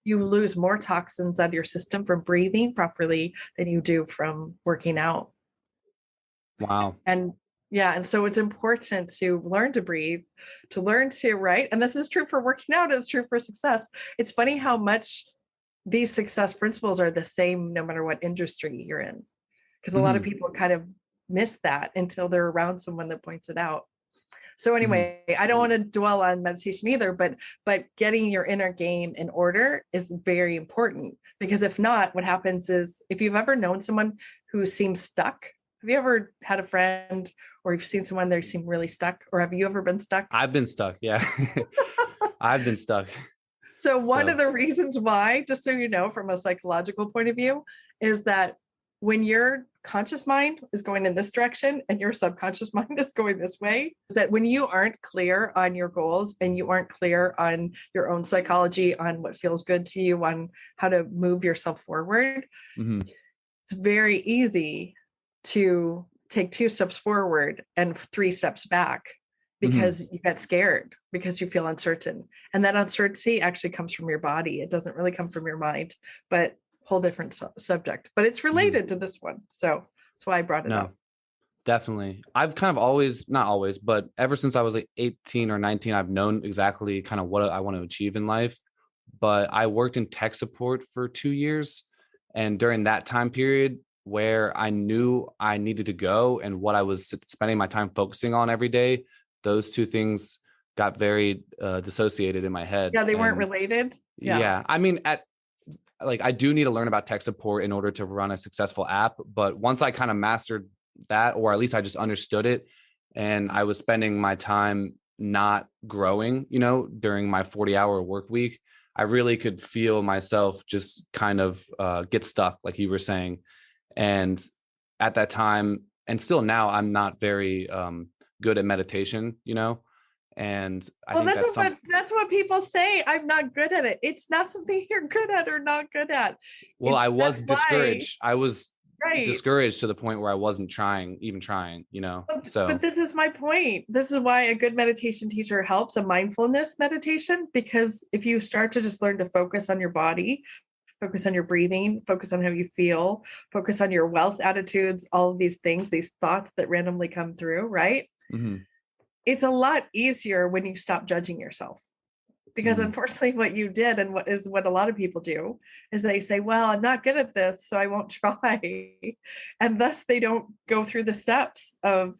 You lose more toxins out of your system from breathing properly than you do from working out. Wow. And yeah, and so it's important to learn to breathe, to learn to, right? And this is true for working out, it's true for success. It's funny how much these success principles are the same no matter what industry you're in, because a lot of Hmm. people kind of miss that until they're around someone that points it out. So Hmm. anyway, I don't want to dwell on meditation either, but getting your inner game in order is very important, because if not, what happens is, if you've ever known someone who seems stuck, have you ever had a friend, or you've seen someone that seem really stuck, or have you ever been stuck? I've been stuck. Yeah. I've been stuck. So one of So, the reasons why, just so you know, from a psychological point of view, is that when your conscious mind is going in this direction and your subconscious mind is going this way, is that when you aren't clear on your goals and you aren't clear on your own psychology, on what feels good to you, on how to move yourself forward, mhm, it's very easy to take 2 steps forward and 3 steps back, mhm. because you get scared, because you feel uncertain. And that uncertainty actually comes from your body. It doesn't really come from your mind, but whole different subject, but it's Mhm. related to this one. So that's why I brought it No, up. Definitely. I've kind of always, not always, but ever since I was like 18 or 19, I've known exactly kind of what I want to achieve in life. But I worked in tech support for 2 years. And during that time period where I knew I needed to go and what I was spending my time focusing on every day, those two things got very dissociated in my head. Yeah, they weren't And related. Yeah. yeah, I mean, at like I do need to learn about tech support in order to run a successful app. But once I kind of mastered that, or at least I just understood it, and I was spending my time not growing, during my 40-hour work week, I really could feel myself just kind of get stuck, like you were saying. And at that time, and still now, I'm not very good at meditation, and I Well, think that's some. that's what people say. I'm not good at it. It's not something you're good at or not good at. Well, I was That's why, discouraged. I was right. discouraged to the point where I wasn't even trying, But So, this is my point. This is why a good meditation teacher helps, a mindfulness meditation, because if you start to just learn to focus on your body, focus on your breathing, focus on how you feel, focus on your wealth attitudes, all of these things, these thoughts that randomly come through, right? mhm, It's a lot easier when you stop judging yourself. Because mhm, unfortunately, what you did and what a lot of people do is they say, well, I'm not good at this, so I won't try. And thus they don't go through the steps of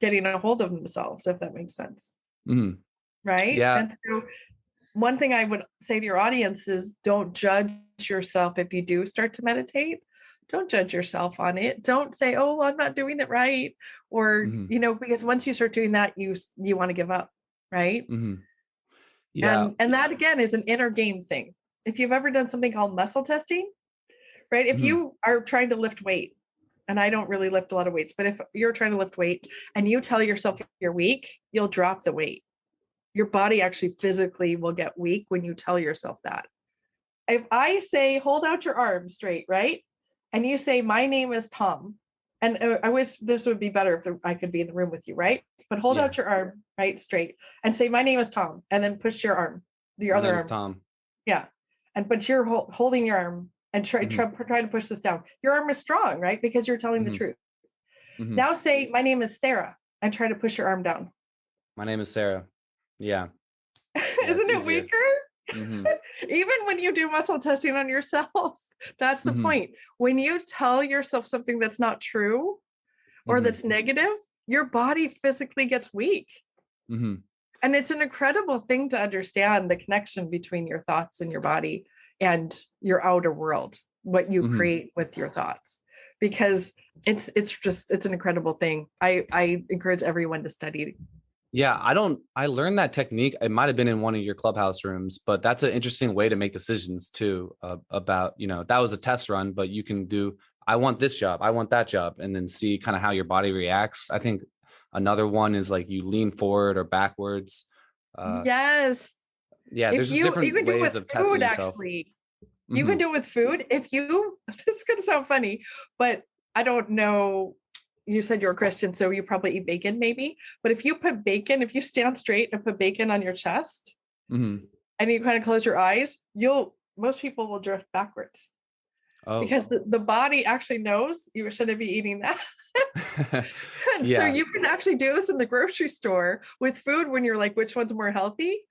getting a hold of themselves, if that makes sense. mhm. Right. Yeah. And so one thing I would say to your audience is don't judge yourself if you do start to meditate. Don't judge yourself on it. Don't say, oh, I'm not doing it right. Or, Mhm, because once you start doing that, you want to give up. Right. mhm. Yeah. And that again is an inner game thing. If you've ever done something called muscle testing, right? If Mhm, you are trying to lift weight, and I don't really lift a lot of weights, but if you're trying to lift weight and you tell yourself you're weak, you'll drop the weight. Your body actually physically will get weak when you tell yourself that. If I say, hold out your arm straight, right? And you say, my name is Tom. And I wish this would be better if I could be in the room with you, right? But hold yeah. out your arm, right, straight, and say, my name is Tom. And then push your arm, your My other name is arm. Tom. Yeah. But you're holding your arm and Mhm, try to push this down. Your arm is strong, right? Because you're telling the mhm, truth. mhm. Now say, my name is Sarah, and try to push your arm down. My name is Sarah. Yeah. Yeah. It's Isn't it easier. weaker? Mhm, Even when you do muscle testing on yourself, that's the mhm, point. When you tell yourself something that's not true or mhm, that's negative, your body physically gets weak. mhm, And it's an incredible thing to understand the connection between your thoughts and your body and your outer world, what you mhm. create with your thoughts. Because it's an incredible thing. I encourage everyone to study. Yeah, I learned that technique. It might have been in one of your clubhouse rooms, but that's an interesting way to make decisions too, about, that was a test run, but you can do, I want this job, I want that job, and then see kind of how your body reacts. I think another one is like you lean forward or backwards. Uh, Yes. yeah, there's If just you different can do it ways with of testing food, yourself. actually. You Hmm. can do it with food. If you, this is going to sound funny, but I don't know. You said you're a Christian, so you probably eat bacon, maybe. But if you put bacon, if you stand straight and put bacon on your chest Hmm. and you kind of close your eyes, most people will drift backwards Oh. because the body actually knows you shouldn't be eating that. And so Yeah. you can actually do this in the grocery store with food when you're like, which one's more healthy?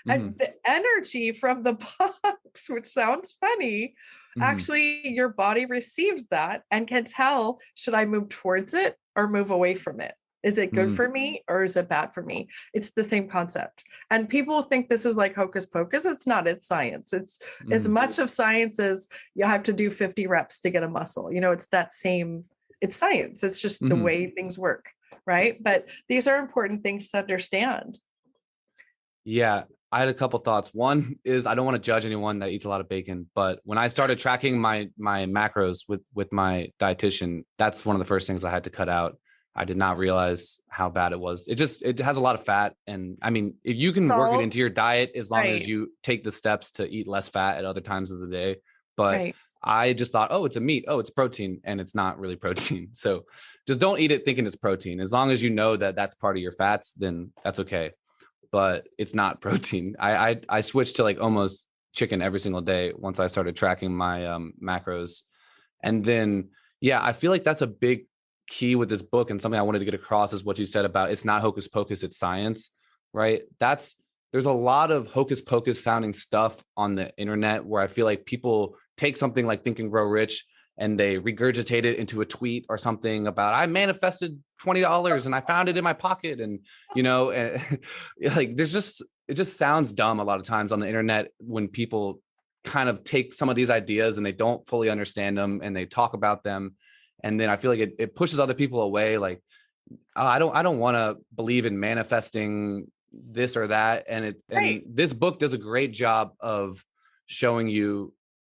And Hmm. the energy from the box, which sounds funny, Hmm. actually your body receives that and can tell, should I move towards it or move away from it? Is it good Hmm. for me or is it bad for me? It's the same concept. And people think this is like hocus pocus. It's not, it's science. It's as Hmm. much of science as you have to do 50 reps to get a muscle. It's that same, it's science. It's just the Hmm. way things work. Right. But these are important things to understand. Yeah, I had a couple thoughts. One is I don't want to judge anyone that eats a lot of bacon, but when I started tracking my macros with my dietitian, that's one of the first things I had to cut out. I did not realize how bad it was. It has a lot of fat, and I mean, if you can work it Salt. into your diet as long as Right. you take the steps to eat less fat at other times of the day. But Right. I just thought, oh, it's a meat, oh, it's protein, and it's not really protein. So just don't eat it thinking it's protein. As long as you know that that's part of your fats, then that's okay, but it's not protein. I switched to like almost chicken every single day once I started tracking my macros. And then yeah, I feel like that's a big key with this book and something I wanted to get across is what you said about it's not hocus pocus, it's science, right? There's a lot of hocus pocus sounding stuff on the internet where I feel like people take something like Think and Grow Rich and they regurgitate it into a tweet or something about I manifested $20 and I found it in my pocket. And, like it just sounds dumb a lot of times on the internet when people kind of take some of these ideas and they don't fully understand them and they talk about them. And then I feel like it pushes other people away. Like, I don't want to believe in manifesting this or that. And Right. this book does a great job of showing you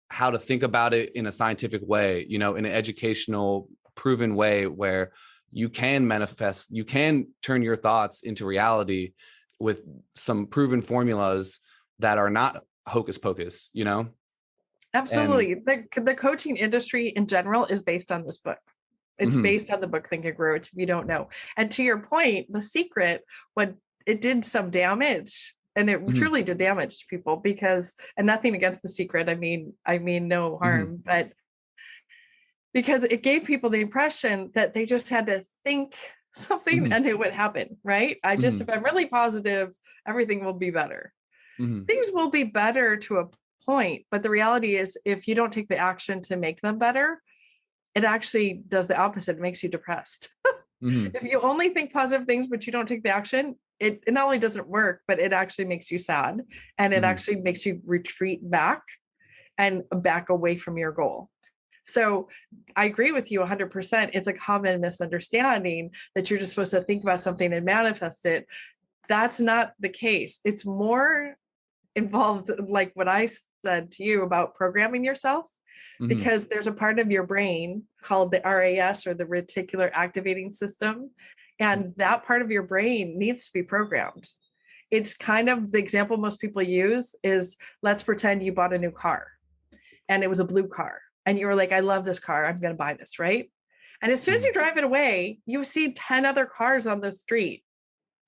how to think about it in a scientific way, in an educational, proven way where you can manifest, you can turn your thoughts into reality with some proven formulas that are not hocus pocus, and Absolutely. The coaching industry in general is based on this book. It's mhm, based on the book Think and Grow Rich, if you don't know. And to your point, The Secret, when it did some damage, and it mhm, truly did damage to people because, and nothing against The Secret, I mean no mhm, harm, but because it gave people the impression that they just had to think something mhm, and it would happen, right? mhm, If I'm really positive, everything will be better. mhm, Things will be better to a point, but the reality is if you don't take the action to make them better, it actually does the opposite. It makes you depressed. mhm, If you only think positive things, but you don't take the action, it not only doesn't work, but it actually makes you sad and it mhm, actually makes you retreat back and back away from your goal. So I agree with you 100%. It's a common misunderstanding that you're just supposed to think about something and manifest it. That's not the case. It's more involved, like what I said to you about programming yourself, mhm, because there's a part of your brain called the RAS, or the reticular activating system. And that part of your brain needs to be programmed. It's kind of the example most people use is, let's pretend you bought a new car and it was a blue car. And you were like, I love this car. I'm going to buy this, right? And as soon as mhm, you drive it away, you see 10 other cars on the street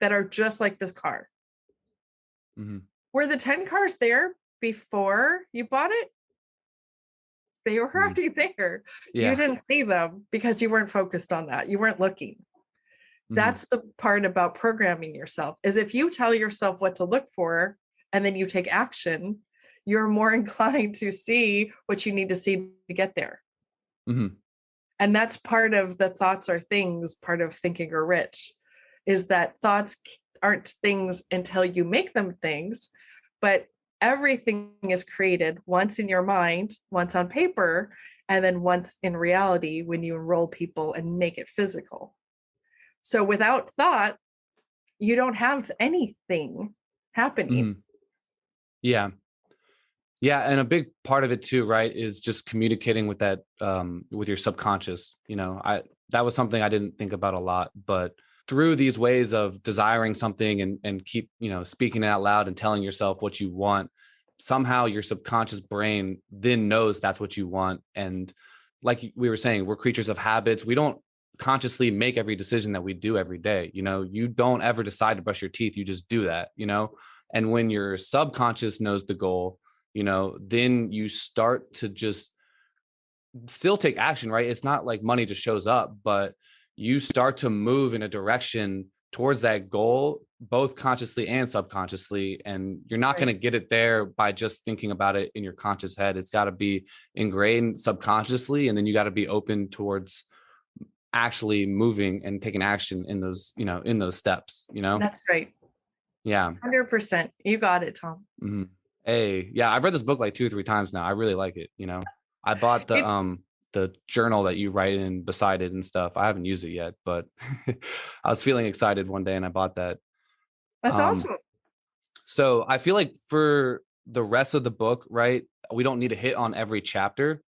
that are just like this car. mhm. Were the 10 cars there before you bought it? They were Mhm. already there. You Yeah. didn't see them because you weren't focused on that. You weren't looking. Mhm, That's the part about programming yourself, is if you tell yourself what to look for and then you take action, you're more inclined to see what you need to see to get there. mhm, And that's part of the thoughts are things, part of thinking or rich, is that thoughts aren't things until you make them things, but everything is created once in your mind, once on paper, and then once in reality when you enroll people and make it physical. So without thought, you don't have anything happening. mhm. Yeah. Yeah, and a big part of it too, right, is just communicating with that with your subconscious. I that was something I didn't think about a lot, but through these ways of desiring something and keep, speaking it out loud and telling yourself what you want, somehow your subconscious brain then knows that's what you want. And like we were saying, we're creatures of habits. We don't consciously make every decision that we do every day. You don't ever decide to brush your teeth, you just do that. And when your subconscious knows the goal, then you start to just still take action, right? It's not like money just shows up, but you start to move in a direction towards that goal, both consciously and subconsciously. And you're not going Right. to get it there by just thinking about it in your conscious head. It's got to be ingrained subconsciously. And then you got to be open towards actually moving and taking action in those steps. That's right. Yeah. 100%. You got it, Tom. Mhm. Hey, yeah, I've read this book like 2 or 3 times now. I really like it. I bought It's the journal that you write in beside it and stuff. I haven't used it yet, but I was feeling excited one day and I bought that. that's Um awesome. so I feel like for the rest of the book, right, we don't need to hit on every chapter.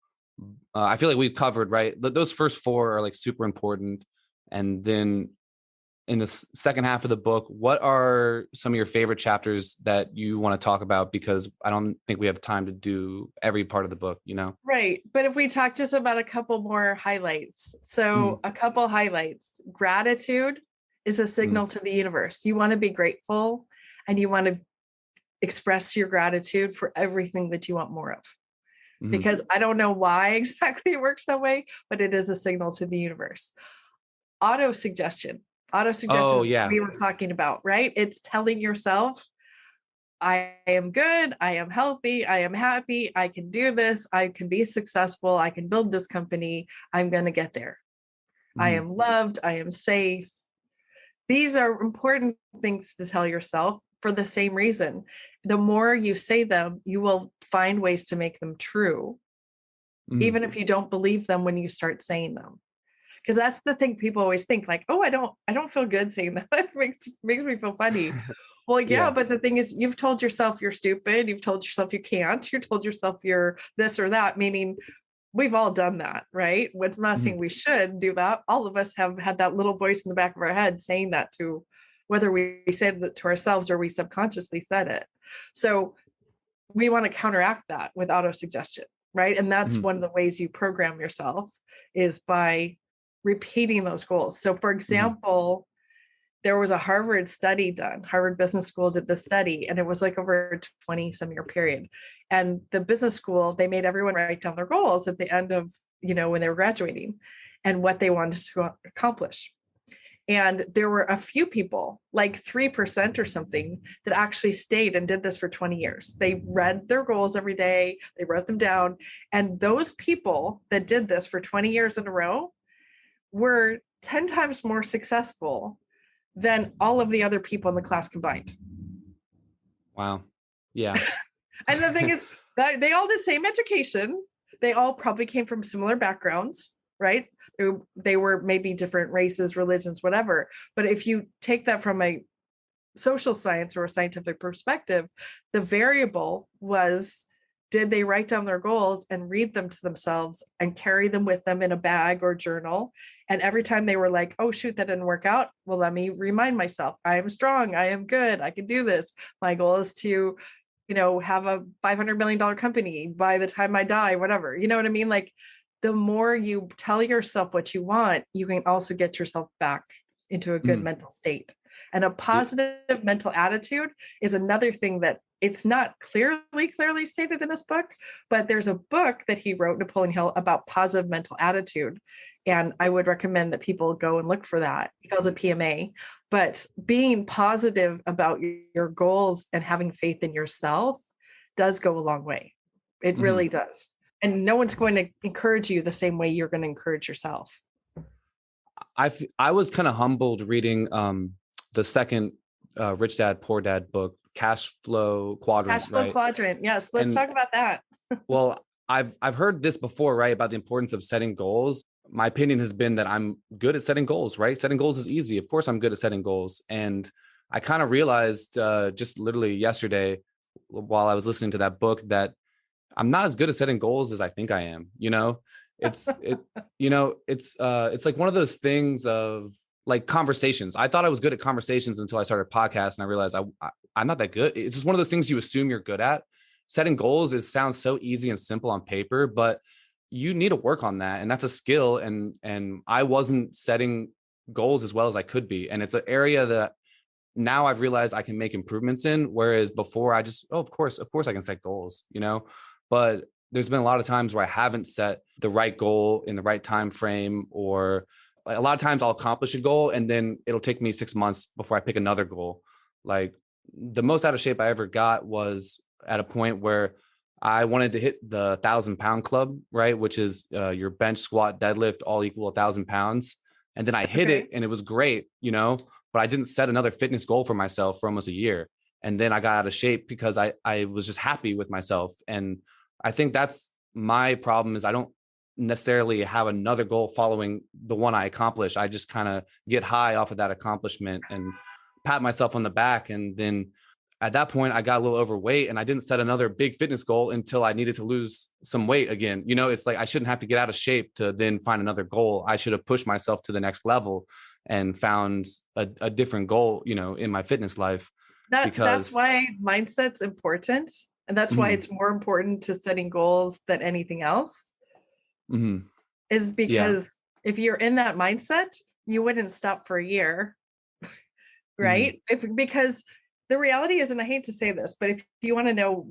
I feel like we've covered, right? Those first 4 are like super important. And then in the second half of the book, what are some of your favorite chapters that you want to talk about? Because I don't think we have time to do every part of the book. Right. But if we talk just about a couple more highlights. Mm, So, a couple highlights. Gratitude is a mm, signal to the universe. You want to be grateful and you want to express your gratitude for everything that you want more of. mm, Because I don't know why exactly it works that way, but it is a signal to the universe. auto suggestion. Auto suggestion Oh, is what yeah. we were talking about, right? It's telling yourself, I am good, I am healthy, I am happy, I can do this, I can be successful, I can build this company, I'm going to get there. I Mhm. am loved, I am safe. These are important things to tell yourself for the same reason. The more you say them, you will find ways to make them true, Mhm. even if you don't believe them when you start saying them. Because that's the thing people always think like, oh, I don't feel good saying that. It makes me feel funny. Well, yeah, Yeah. but the thing is, you've told yourself you're stupid. You've told yourself you can't. You told yourself you're this or that, meaning we've all done that, right? I'm not Mhm. saying we should do that. All of us have had that little voice in the back of our head saying that to whether we said it to ourselves or we subconsciously said it. So we want to counteract that with auto suggestion, right? And that's Mhm. one of the ways you program yourself is by repeating those goals. So, for Mhm. example, there was a Harvard study done. Harvard Business School did the study, and it was like over a 20 some year period. And the business school, they made everyone write down their goals at the end of, when they were graduating and what they wanted to accomplish. And there were a few people, like 3% or something, that actually stayed and did this for 20 years. They read their goals every day, they wrote them down. And those people that did this for 20 years in a row were 10 times more successful than all of the other people in the class combined. Wow. Yeah. And the thing is that they all the same education. They all probably came from similar backgrounds, right? They were maybe different races, religions, whatever. But if you take that from a social science or a scientific perspective, the variable was, did they write down their goals and read them to themselves and carry them with them in a bag or journal? And every time they were like, oh, shoot, that didn't work out. Well, let me remind myself, I am strong. I am good. I can do this. My goal is to, have a $500 million company by the time I die, whatever. You know what I mean? Like the more you tell yourself what you want, you can also get yourself back into a good Mhm. mental state. And a Yeah. positive mental attitude is another thing that it's not clearly stated in this book, but there's a book that he wrote, Napoleon Hill, about positive mental attitude. And I would recommend that people go and look for that. He calls it PMA. But being positive about your goals and having faith in yourself does go a long way. It Mhm. really does. And no one's going to encourage you the same way you're going to encourage yourself. I was kind of humbled reading the second Rich Dad Poor Dad book, Cash Flow Quadrant, Cash flow right? quadrant. Yes, let's And talk about that. well, I've heard this before, right? About the importance of setting goals. My opinion has been that I'm good at setting goals, right? Setting goals is easy. Of course, I'm good at setting goals. And I kind of realized just literally yesterday while I was listening to that book that I'm not as good at setting goals as I think I am. It's it, it's like one of those things of like conversations. I thought I was good at conversations until I started a podcast and I realized I'm not that good. It's just one of those things you assume you're good at. Setting goals sounds so easy and simple on paper, but you need to work on that. And that's a skill. And I wasn't setting goals as well as I could be. And it's an area that now I've realized I can make improvements in. Whereas before I just, oh, of course I can set goals. But there's been a lot of times where I haven't set the right goal in the right time frame, or like a lot of times I'll accomplish a goal and then it'll take me 6 months before I pick another goal. Like the most out of shape I ever got was at a point where I wanted to hit the 1,000 pound club, right? Which is your bench, squat, deadlift, all equal 1,000 pounds. And then I hit it Okay. and it was great, but I didn't set another fitness goal for myself for almost a year. And then I got out of shape because I was just happy with myself. And I think that's my problem is I don't necessarily have another goal following the one I accomplished. I just kind of get high off of that accomplishment and pat myself on the back. And then at that point, I got a little overweight and I didn't set another big fitness goal until I needed to lose some weight again. It's like I shouldn't have to get out of shape to then find another goal. I should have pushed myself to the next level and found a different goal, in my fitness life That's because, why mindset's important. And that's why mhm, it's more important to setting goals than anything else, mhm, is yeah, because if you're in that mindset, you wouldn't stop for a year, mhm, right? Because the reality is, and I hate to say this, but if you want to know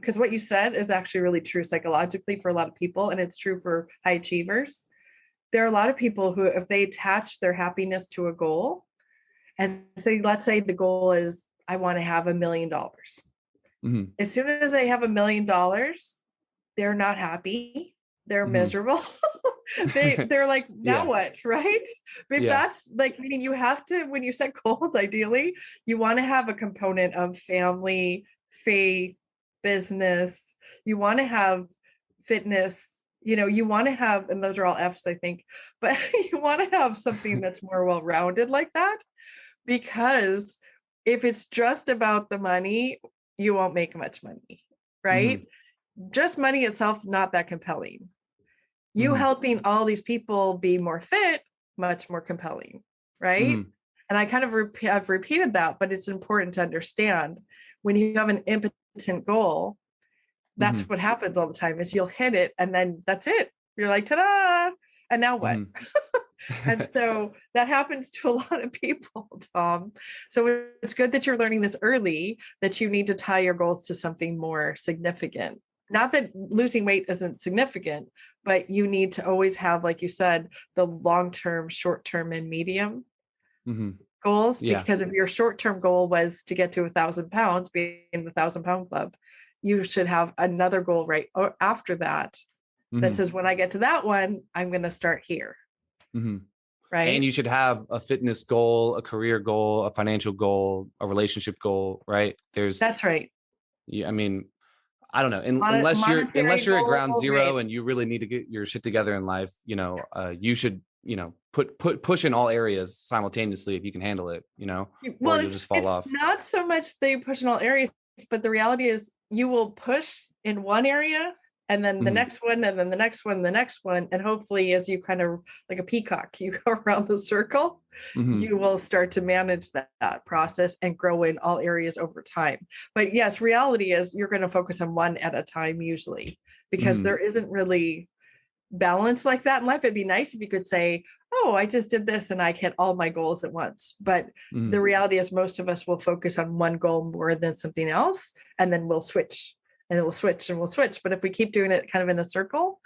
because what you said is actually really true psychologically for a lot of people, and it's true for high achievers. there are a lot of people who, if they attach their happiness to a goal and say, let's say the goal is, I want to have $1 million. Mm-hmm. As soon as they have $1 million, they're not happy. They're Mm-hmm. miserable. They're like, now Yeah. what? Right. If Yeah. that's like, meaning you have to, when you set goals, ideally, you want to have a component of family, faith, business. You want to have fitness, you want to have, and those are all F's, I think, but you want to have something that's more well-rounded like that, because if it's just about the money, you won't make much money, Mm-hmm. right? Just money itself, not that compelling. You Mm-hmm. helping all these people be more fit, much more compelling, right? Mm-hmm. And I kind of I've repeated that, but it's important to understand when you have an impotent goal, that's Mm-hmm. what happens all the time is you'll hit it and then that's it. You're like, ta-da! And now what? And so that happens to a lot of people, Tom. So it's good that you're learning this early, that you need to tie your goals to something more significant. Not that losing weight isn't significant, but you need to always have, like you said, the long-term, short-term, and medium Mm-hmm. goals. Yeah. Because if your short-term goal was to get to 1,000 pounds, being in the 1,000 pound club, you should have another goal right after that that Mm-hmm. says, when I get to that one, I'm going to start here. Mm-hmm. And Right. you should have a fitness goal, a career goal, a financial goal, a relationship goal, right? That's right. I mean, I don't know. Unless Monetary you're at ground goal, zero great. and you really need to get your shit together in life, you should, push in all areas simultaneously if you can handle it, or Well, you'll just fall it's off. not so much they push in all areas, but the reality is you will push in one area and then the Mm-hmm. next one and then the next one, the next one. And hopefully, as you kind of like a peacock, you go around the circle, Mm-hmm. you will start to manage that process and grow in all areas over time. But yes, reality is you're going to focus on one at a time usually, because Mm-hmm. there isn't really balance like that in life. It'd be nice if you could say, oh, I just did this and I hit all my goals at once. But Mm-hmm. the reality is most of us will focus on one goal more than something else, and then we'll switch and we'll switch and we'll switch. But if we keep doing it kind of in a circle,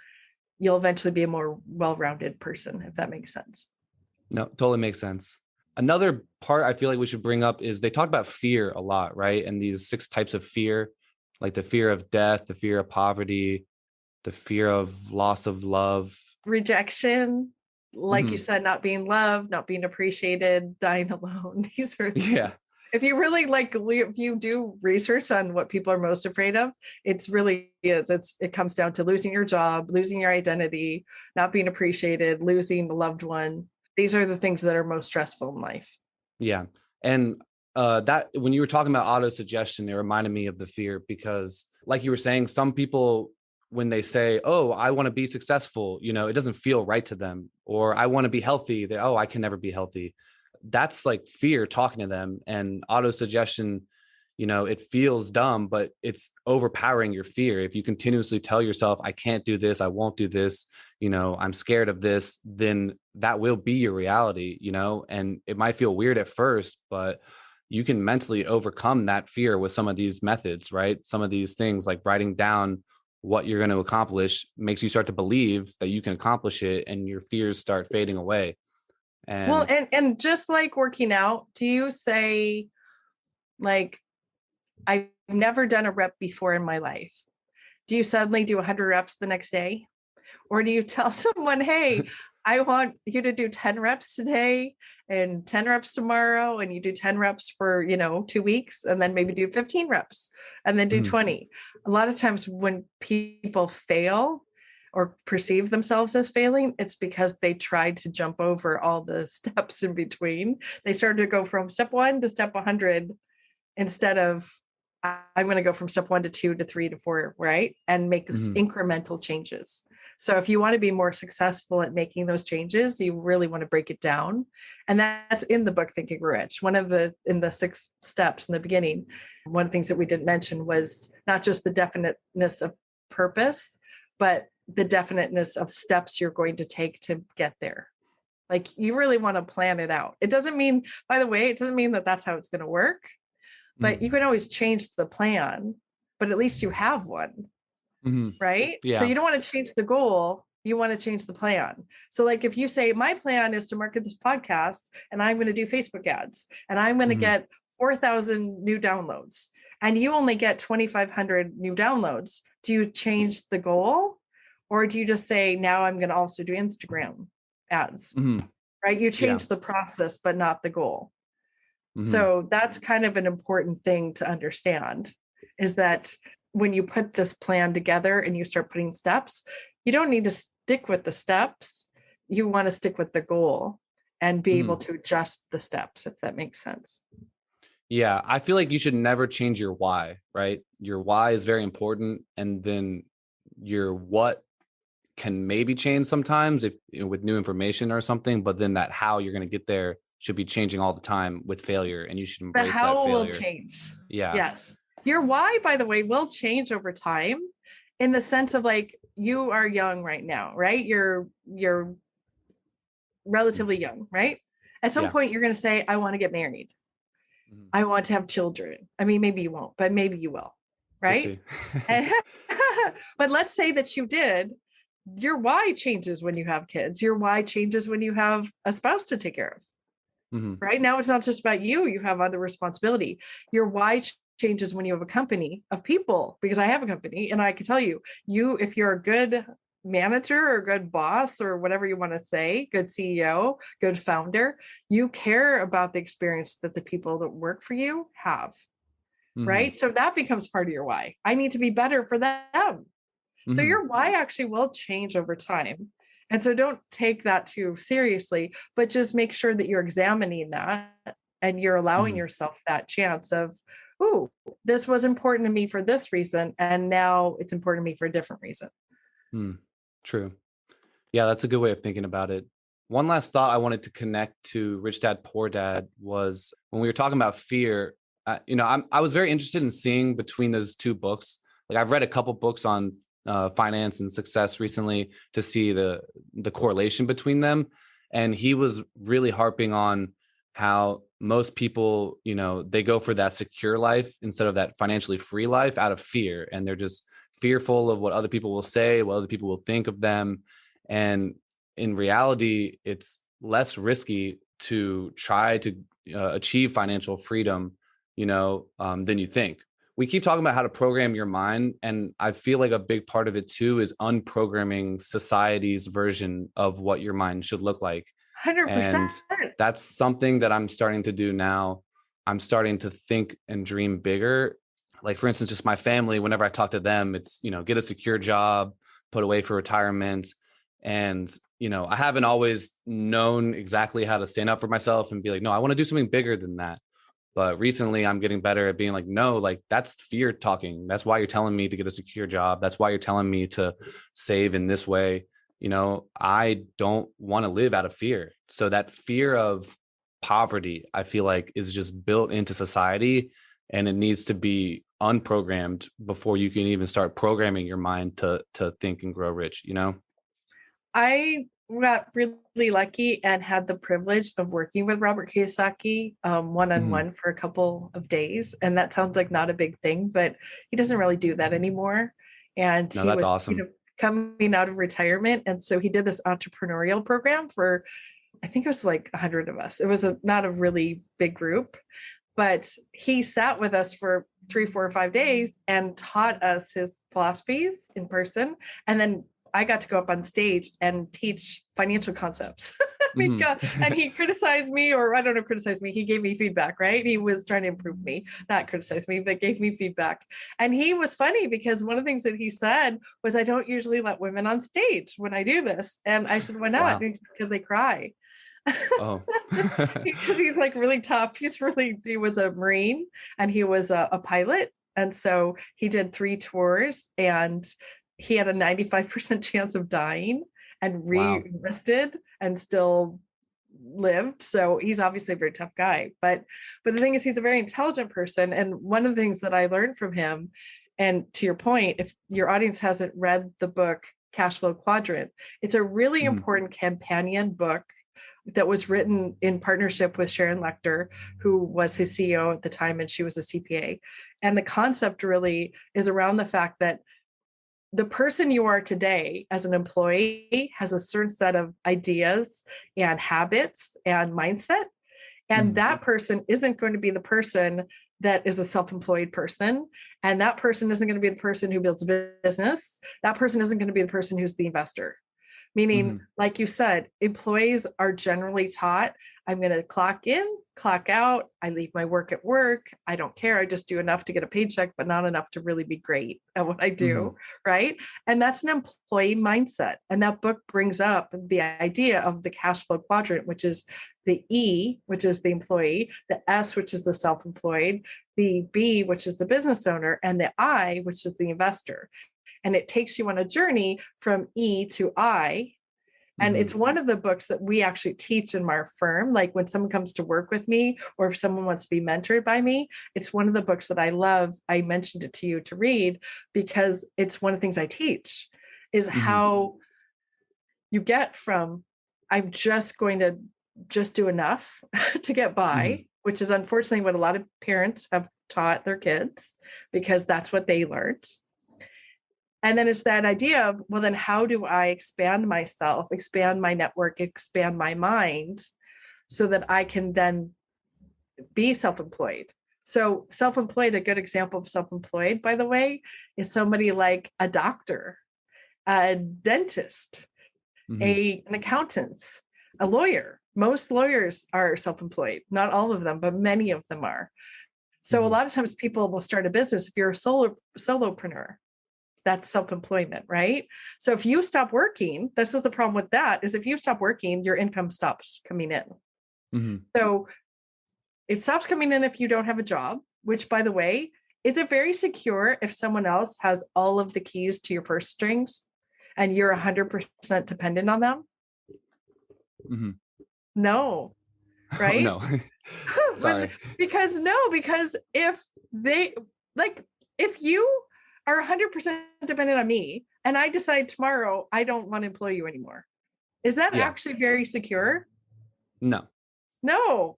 you'll eventually be a more well-rounded person, if that makes sense. No, totally makes sense. Another part I feel like we should bring up is they talk about fear a lot, right? And these 6 types of fear, like the fear of death, the fear of poverty, the fear of loss of love. Rejection, like you Mm-hmm. said, not being loved, not being appreciated, dying alone. These are things. Yeah. If you really if you do research on what people are most afraid of, it's really is. It comes down to losing your job, losing your identity, not being appreciated, losing a loved one. These are the things that are most stressful in life. Yeah. And that when you were talking about auto suggestion, it reminded me of the fear because, like you were saying, some people, when they say, oh, I want to be successful, it doesn't feel right to them. Or I want to be healthy. Oh, I can never be healthy. That's like fear talking to them. And auto suggestion, it feels dumb, but it's overpowering your fear. If you continuously tell yourself, I can't do this, I won't do this, I'm scared of this, then that will be your reality, and it might feel weird at first, but you can mentally overcome that fear with some of these methods, right? Some of these things like writing down what you're going to accomplish makes you start to believe that you can accomplish it and your fears start fading away. Well, And and just like working out, do you say, like, I've never done a rep before in my life? Do you suddenly do 100 reps the next day? Or do you tell someone, hey, I want you to do 10 reps today and 10 reps tomorrow, and you do 10 reps for, 2 weeks, and then maybe do 15 reps and then do mhm, 20. A lot of times when people fail or perceive themselves as failing, it's because they tried to jump over all the steps in between. They started to go from step 1 to step 100 instead of, I'm going to go from step 1 to 2 to 3 to 4, right? And make this mhm, incremental changes. So if you want to be more successful at making those changes, you really want to break it down. And that's in the book, Think and Grow Rich. In the 6 steps in the beginning, one of the things that we didn't mention was not just the definiteness of purpose, but the definiteness of steps you're going to take to get there. Like, you really want to plan it out. It doesn't mean, by the way, it doesn't mean that that's how it's going to work, but you mhm, can always change the plan, but at least you have one, mhm. right? So Yeah. you don't want to change the goal You want to change the plan. So like if you say, my plan is to market this podcast and I'm going to do Facebook ads and I'm going to Mhm. get 4,000 new downloads and you only get 2,500 new downloads, do you change the goal? Or do you just say, now I'm going to also do Instagram ads, Mhm. right? You Yeah. change the process, but not the goal. Mhm. So that's kind of an important thing to understand, is that when you put this plan together and you start putting steps, you don't need to stick with the steps. You want to stick with the goal and be able Mhm. to adjust the steps, if that makes sense. Yeah, I feel like you should never change your why, right? Your why is very important, and then your what can maybe change sometimes if with new information or something, but then that how you're going to get there should be changing all the time with failure, and you should The embrace that how will failure. change. Yeah. Yes. Your why, by the way, will change over time in the sense of like you are young right now, right? You're relatively young, right? At some Yeah. point you're going to say, I want to get married. Mhm. I want to have children. I mean, maybe you won't, but maybe you will, We'll right? see. And but let's say that you did. Your why changes when you have kids. Your why changes when you have a spouse to take care of. Mhm. Right now, it's not just about you. You have other responsibility. Your why changes when you have a company of people, because I have a company and I can tell you, if you're a good manager or a good boss or whatever you want to say, good CEO, good founder, you care about the experience that the people that work for you have. Mhm. Right. So that becomes part of your why. I need to be better for them. So Mhm. your why actually will change over time. And so don't take that too seriously, but just make sure that you're examining that and you're allowing Mhm. yourself that chance of, ooh, this was important to me for this reason. And now it's important to me for a different reason. Mm. True. Yeah, that's a good way of thinking about it. One last thought I wanted to connect to Rich Dad Poor Dad was when we were talking about fear. I was very interested in seeing between those two books. Like I've read a couple books on finance and success recently to see the correlation between them, and he was really harping on how most people, they go for that secure life instead of that financially free life out of fear, and they're just fearful of what other people will say, what other people will think of them. And in reality, it's less risky to try to achieve financial freedom, than you think. We keep talking about how to program your mind. And I feel like a big part of it too is unprogramming society's version of what your mind should look like. 100%. And that's something that I'm starting to do now. I'm starting to think and dream bigger. Like, for instance, just my family, whenever I talk to them, it's, get a secure job, put away for retirement. And, I haven't always known exactly how to stand up for myself and be like, no, I want to do something bigger than that. But recently I'm getting better at being like, no, like that's fear talking. That's why you're telling me to get a secure job. That's why you're telling me to save in this way. I don't want to live out of fear. So that fear of poverty, I feel like is just built into society, and it needs to be unprogrammed before you can even start programming your mind to think and grow rich. I got really lucky and had the privilege of working with Robert Kiyosaki Mm-hmm. one-on-one for a couple of days. And that sounds like not a big thing, but he doesn't really do that anymore. And No, he that's was, awesome. coming out of retirement. And so he did this entrepreneurial program for, I think it was like 100 of us. It was not a really big group, but he sat with us for 3, 4, or 5 days and taught us his philosophies in person. And then I got to go up on stage and teach financial concepts. And Mm-hmm. he criticized me, or I don't know, criticized me. He gave me feedback, right? He was trying to improve me, not criticize me, but gave me feedback. And he was funny because one of the things that he said was, I don't usually let women on stage when I do this. And I said, why not? Wow. Because they cry. Oh. Because he's like really tough. He was a Marine and he was a pilot. And so he did 3 tours and he had a 95% chance of dying and Wow. re-enlisted and still lived. So he's obviously a very tough guy. But the thing is, he's a very intelligent person. And one of the things that I learned from him, and to your point, if your audience hasn't read the book Cash Flow Quadrant, it's a really Mhm. important companion book that was written in partnership with Sharon Lechter, who was his CEO at the time, and she was a CPA. And the concept really is around the fact that the person you are today as an employee has a certain set of ideas and habits and mindset. And that person isn't going to be the person that is a self-employed person. And that person isn't going to be the person who builds a business. That person isn't going to be the person who's the investor. Meaning, like you said, employees are generally taught, I'm going to clock in, clock out. I leave my work at work. I don't care. I just do enough to get a paycheck, but not enough to really be great at what I do. Right. And that's an employee mindset. And that book brings up the idea of the cash flow quadrant, which is the E, which is the employee, the S, which is the self-employed, the B, which is the business owner, and the I, which is the investor. And it takes you on a journey from E to I. And it's one of the books that we actually teach in our firm. Like when someone comes to work with me, or if someone wants to be mentored by me, it's one of the books that I love. I mentioned it to you to read because it's one of the things I teach is how you get from, I'm just going to just do enough to get by, which is unfortunately what a lot of parents have taught their kids because that's what they learned. And then it's that idea of, well, then how do I expand myself, expand my network, expand my mind so that I can then be self-employed? So self-employed, a good example of self-employed, by the way, is somebody like a doctor, a dentist, an accountant, a lawyer. Most lawyers are self-employed, not all of them, but many of them are. So a lot of times people will start a business. If you're a solopreneur, that's self-employment, right? So if you stop working, this is the problem with that, is if you stop working, your income stops coming in. So it stops coming in if you don't have a job, which, by the way, is it very secure if someone else has all of the keys to your purse strings and you're 100% dependent on them? No, right? Oh, no. Sorry. because if they, like, if you are 100% dependent on me and I decide tomorrow I don't want to employ you anymore, is that actually very secure? No. No.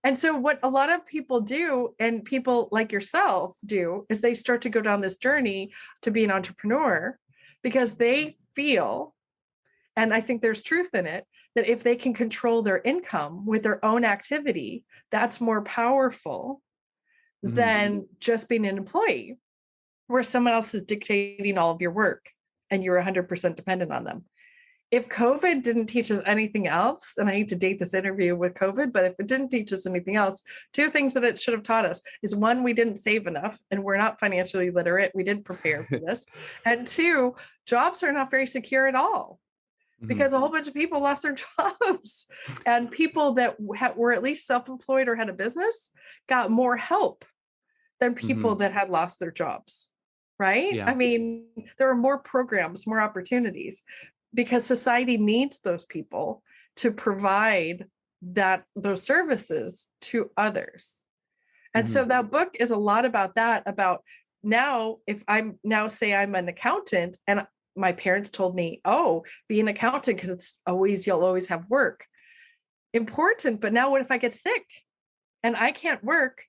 And so what a lot of people do, and people like yourself do, is they start to go down this journey to be an entrepreneur because they feel, and I think there's truth in it, that if they can control their income with their own activity, that's more powerful than just being an employee, where someone else is dictating all of your work and you're 100% dependent on them. If COVID didn't teach us anything else, and I hate to date this interview with COVID, but if it didn't teach us anything else, two things that it should have taught us is, one, we didn't save enough and we're not financially literate. We didn't prepare for this. And two, jobs are not very secure at all because a whole bunch of people lost their jobs, and people that were at least self-employed or had a business got more help than people that had lost their jobs. Right? Yeah. I mean, there are more programs, more opportunities, because society needs those people to provide those services to others. And so that book is a lot about that, about now, if I'm now say I'm an accountant and my parents told me, oh, be an accountant because you'll always have work. Important, but now what if I get sick and I can't work?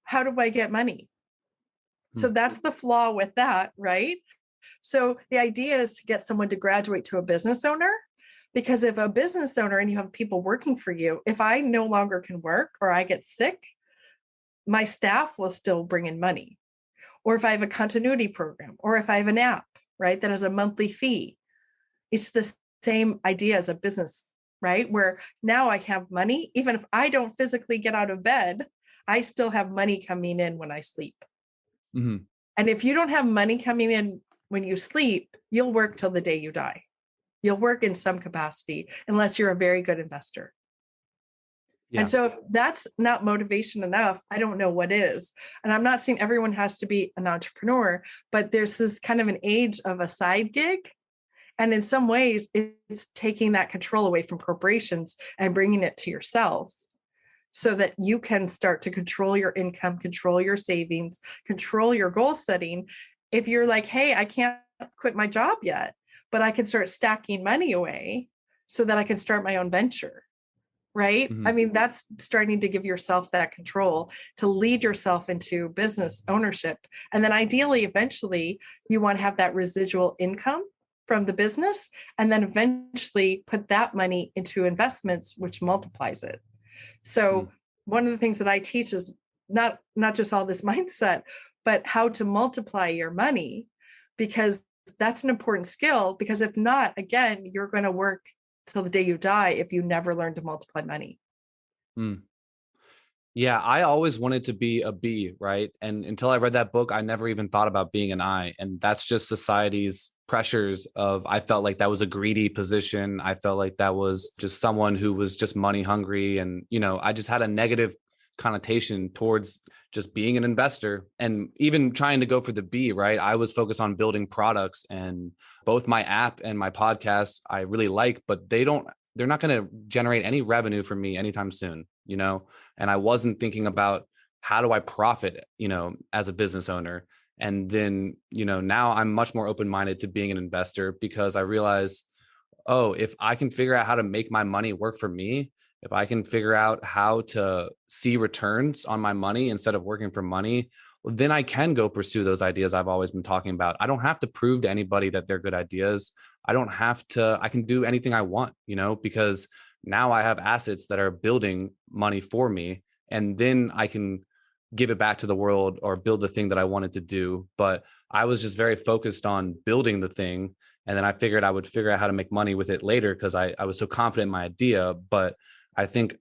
How do I get money? So that's the flaw with that, right? So the idea is to get someone to graduate to a business owner, because if a business owner and you have people working for you, if I no longer can work or I get sick, my staff will still bring in money. Or if I have a continuity program, or if I have an app, right, that has a monthly fee, it's the same idea as a business, right? Where now I have money, even if I don't physically get out of bed, I still have money coming in when I sleep. And if you don't have money coming in when you sleep, you'll work till the day you die. You'll work in some capacity unless you're a very good investor. Yeah. And so if that's not motivation enough, I don't know what is. And I'm not saying everyone has to be an entrepreneur, but there's this kind of an age of a side gig. And in some ways, it's taking that control away from corporations and bringing it to yourself, so that you can start to control your income, control your savings, control your goal setting. If you're like, hey, I can't quit my job yet, but I can start stacking money away so that I can start my own venture. right? Hmm. I mean, that's starting to give yourself that control to lead yourself into business ownership. And then ideally, eventually, you want to have that residual income from the business, and then eventually put that money into investments, which multiplies it. So one of the things that I teach is not just all this mindset, but how to multiply your money, because that's an important skill. Because if not, again, you're going to work till the day you die if you never learn to multiply money. Mm. Yeah, I always wanted to be a B, right? And until I read that book, I never even thought about being an I. And that's just society's pressures of, I felt like that was a greedy position. I felt like that was just someone who was just money hungry. And, I just had a negative connotation towards just being an investor and even trying to go for the B, right? I was focused on building products, and both my app and my podcast I really like, but they're not going to generate any revenue for me anytime soon, and I wasn't thinking about how do I profit, as a business owner. And then, now I'm much more open-minded to being an investor because I realize, oh, if I can figure out how to make my money work for me, if I can figure out how to see returns on my money instead of working for money, well, then I can go pursue those ideas I've always been talking about. I don't have to prove to anybody that they're good ideas. I can do anything I want, because now I have assets that are building money for me. And then I can give it back to the world or build the thing that I wanted to do. But I was just very focused on building the thing. And then I figured I would figure out how to make money with it later because I was so confident in my idea. But I think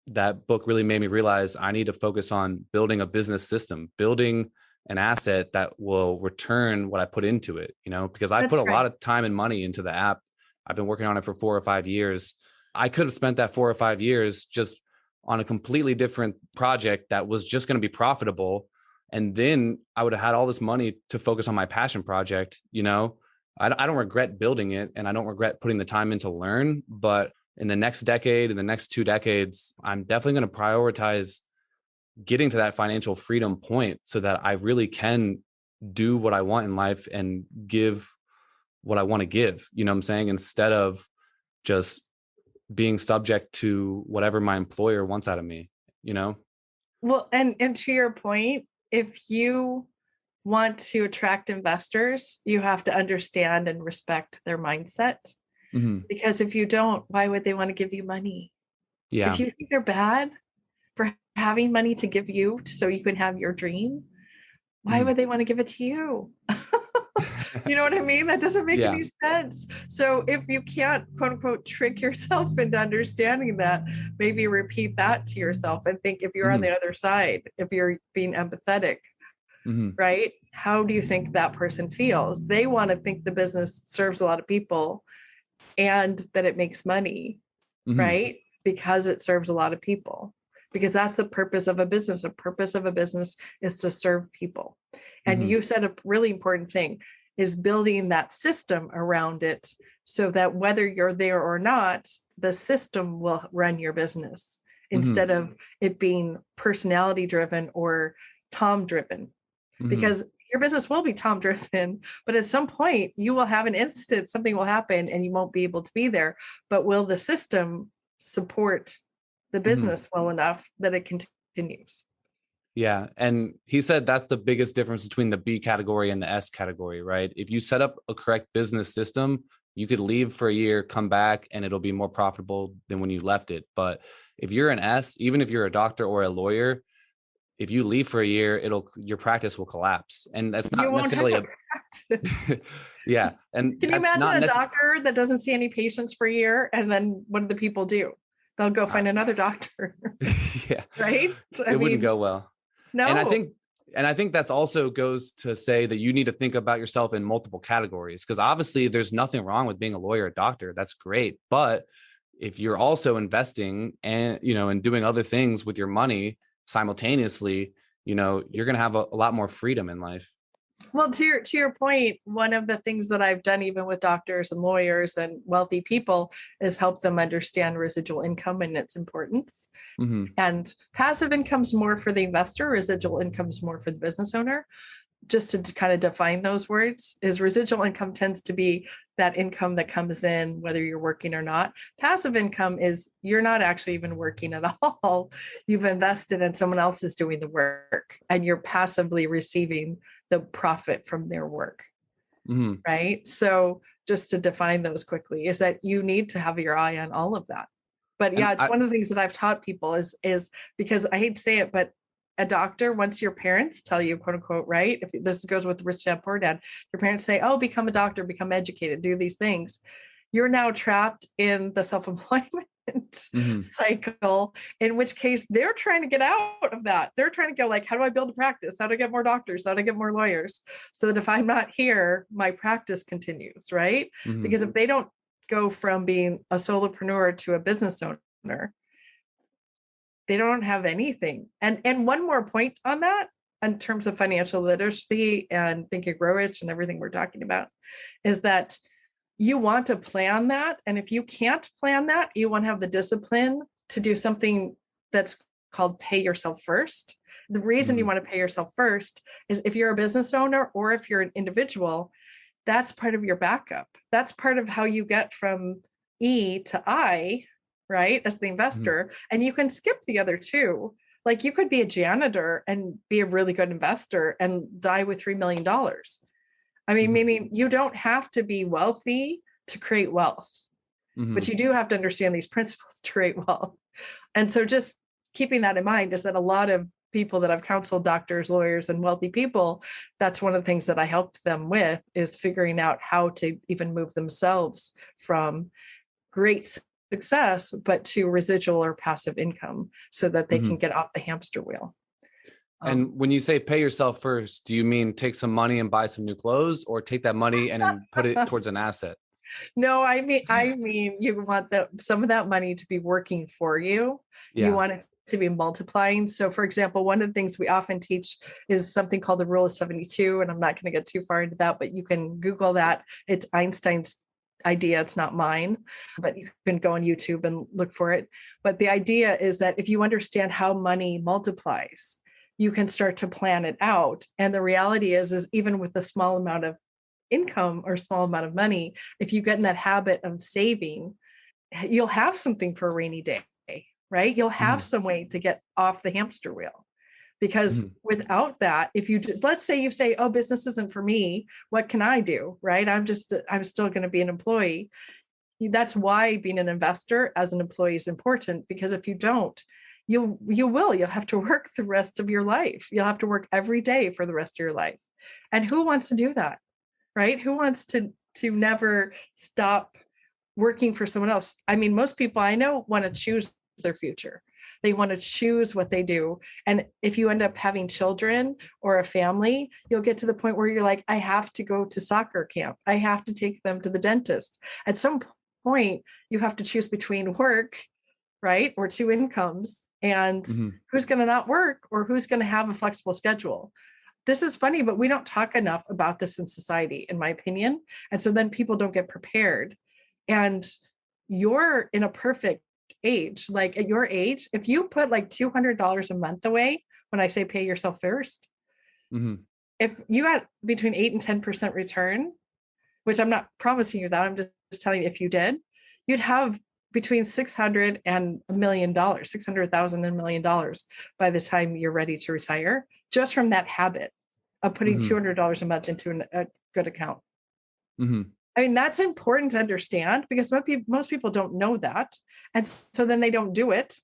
that book really made me realize I need to focus on building a business system, building an asset that will return what I put into it, because I put That's a lot right. of time and money into the app. I've been working on it for 4 or 5 years. I could have spent that 4 or 5 years just on a completely different project that was just going to be profitable. And then I would have had all this money to focus on my passion project. I don't regret building it, and I don't regret putting the time in to learn, but in the next decade, in the next 2 decades, I'm definitely going to prioritize getting to that financial freedom point so that I really can do what I want in life and give what I want to give, you know what I'm saying? Instead of just being subject to whatever my employer wants out of me, you know? Well, and to your point, if you want to attract investors, you have to understand and respect their mindset. Hmm. Because if you don't, why would they want to give you money? If Yeah. you think they're bad for having money to give you so you can have your dream, why Hmm. would they want to give it to you? You know what I mean? That doesn't make Yeah. any sense. So if you can't, quote unquote, trick yourself into understanding that, maybe repeat that to yourself and think if you're on Hmm. the other side, if you're being empathetic, Hmm. right? How do you think that person feels? They want to think the business serves a lot of people and that it makes money, Hmm. right? Because it serves a lot of people. Because that's the purpose of a business. The purpose of a business is to serve people. And Hmm. you said a really important thing is building that system around it so that whether you're there or not, the system will run your business Hmm. instead of it being personality driven or Tom driven. Hmm. Because your business will be Tom driven, but at some point you will have an incident, something will happen and you won't be able to be there. But will the system support the Hmm. business well enough that it continues? Yeah. And he said that's the biggest difference between the B category and the S category, right? If you set up a correct business system, you could leave for a year, come back, and it'll be more profitable than when you left it. But if you're an S, even if you're a doctor or a lawyer, if you leave for a year, your practice will collapse. And that's You not won't have necessarily a a practice. yeah. And Can you that's imagine not a necessarily doctor that doesn't see any patients for a year? And then what do the people do? They'll go find another doctor, yeah. right? I It wouldn't mean, go well. And I no. think and I think that's also goes to say that you need to think about yourself in multiple categories because obviously there's nothing wrong with being a lawyer or doctor. That's great. But if you're also investing and and doing other things with your money simultaneously, you're going to have a lot more freedom in life. Well, to your point, one of the things that I've done, even with doctors and lawyers and wealthy people, is help them understand residual income and its importance. Hmm. And passive income's more for the investor, residual income's more for the business owner. just to kind of define those words, is residual income tends to be that income that comes in whether you're working or not. Passive income is you're not actually even working at all. You've invested and someone else is doing the work and you're passively receiving the profit from their work. Mm-hmm. Right? So just to define those quickly is that you need to have your eye on all of that. But And yeah, it's one of the things that I've taught people is because I hate to say it, but a doctor, once your parents tell you, quote unquote, right? If this goes with rich dad, poor dad, your parents say, oh, become a doctor, become educated, do these things. You're now trapped in the self-employment mm-hmm. cycle, in which case they're trying to get out of that. They're trying to go like, how do I build a practice? How do I get more doctors? How do I get more lawyers? So that if I'm not here, my practice continues, right? Mm-hmm. Because if they don't go from being a solopreneur to a business owner, they don't have anything. And one more point on that, in terms of financial literacy and Think and Grow Rich and everything we're talking about, is that you want to plan that. And if you can't plan that, you want to have the discipline to do something that's called pay yourself first. The reason you want to pay yourself first is if you're a business owner or if you're an individual, that's part of your backup. That's part of how you get from E to I, right? As the investor. And you can skip the other two. Like you could be a janitor and be a really good investor and die with $3 million. I mean, meaning you don't have to be wealthy to create wealth, but you do have to understand these principles to create wealth. And so just keeping that in mind is that a lot of people that I've counseled, doctors, lawyers, and wealthy people, that's one of the things that I help them with is figuring out how to even move themselves from great success, but to residual or passive income so that they can get off the hamster wheel. And when you say pay yourself first, do you mean take some money and buy some new clothes, or take that money and then put it towards an asset? No, I mean, you want some of that money to be working for you. Yeah. You want it to be multiplying. So for example, one of the things we often teach is something called the rule of 72. And I'm not going to get too far into that, but you can Google that. It's Einstein's idea. It's not mine, but you can go on YouTube and look for it. But the idea is that if you understand how money multiplies, you can start to plan it out. And the reality is even with a small amount of income or small amount of money, if you get in that habit of saving, you'll have something for a rainy day, right? You'll have some way to get off the hamster wheel. Because without that, if you just, let's say you say, oh, business isn't for me, what can I do? Right? I'm still going to be an employee. That's why being an investor as an employee is important, because if you don't, you'll have to work the rest of your life. You'll have to work every day for the rest of your life. And who wants to do that? Right? Who wants to never stop working for someone else? I mean, most people I know want to choose their future. They want to choose what they do. And if you end up having children or a family, you'll get to the point where you're like, I have to go to soccer camp. I have to take them to the dentist. At some point, you have to choose between work, right? Or two incomes, and who's going to not work or who's going to have a flexible schedule. This is funny, but we don't talk enough about this in society, in my opinion. And so then people don't get prepared. And you're in a perfect age. Like at your age, if you put like $200 a month away, when I say pay yourself first, if you got between 8 and 10% return, which I'm not promising you that, I'm just telling you if you did, you'd have between 600 and $1 million, 600,000 and $1 million by the time you're ready to retire, just from that habit of putting $200 a month into a good account. I mean, that's important to understand because most people don't know that. And so then they don't do it.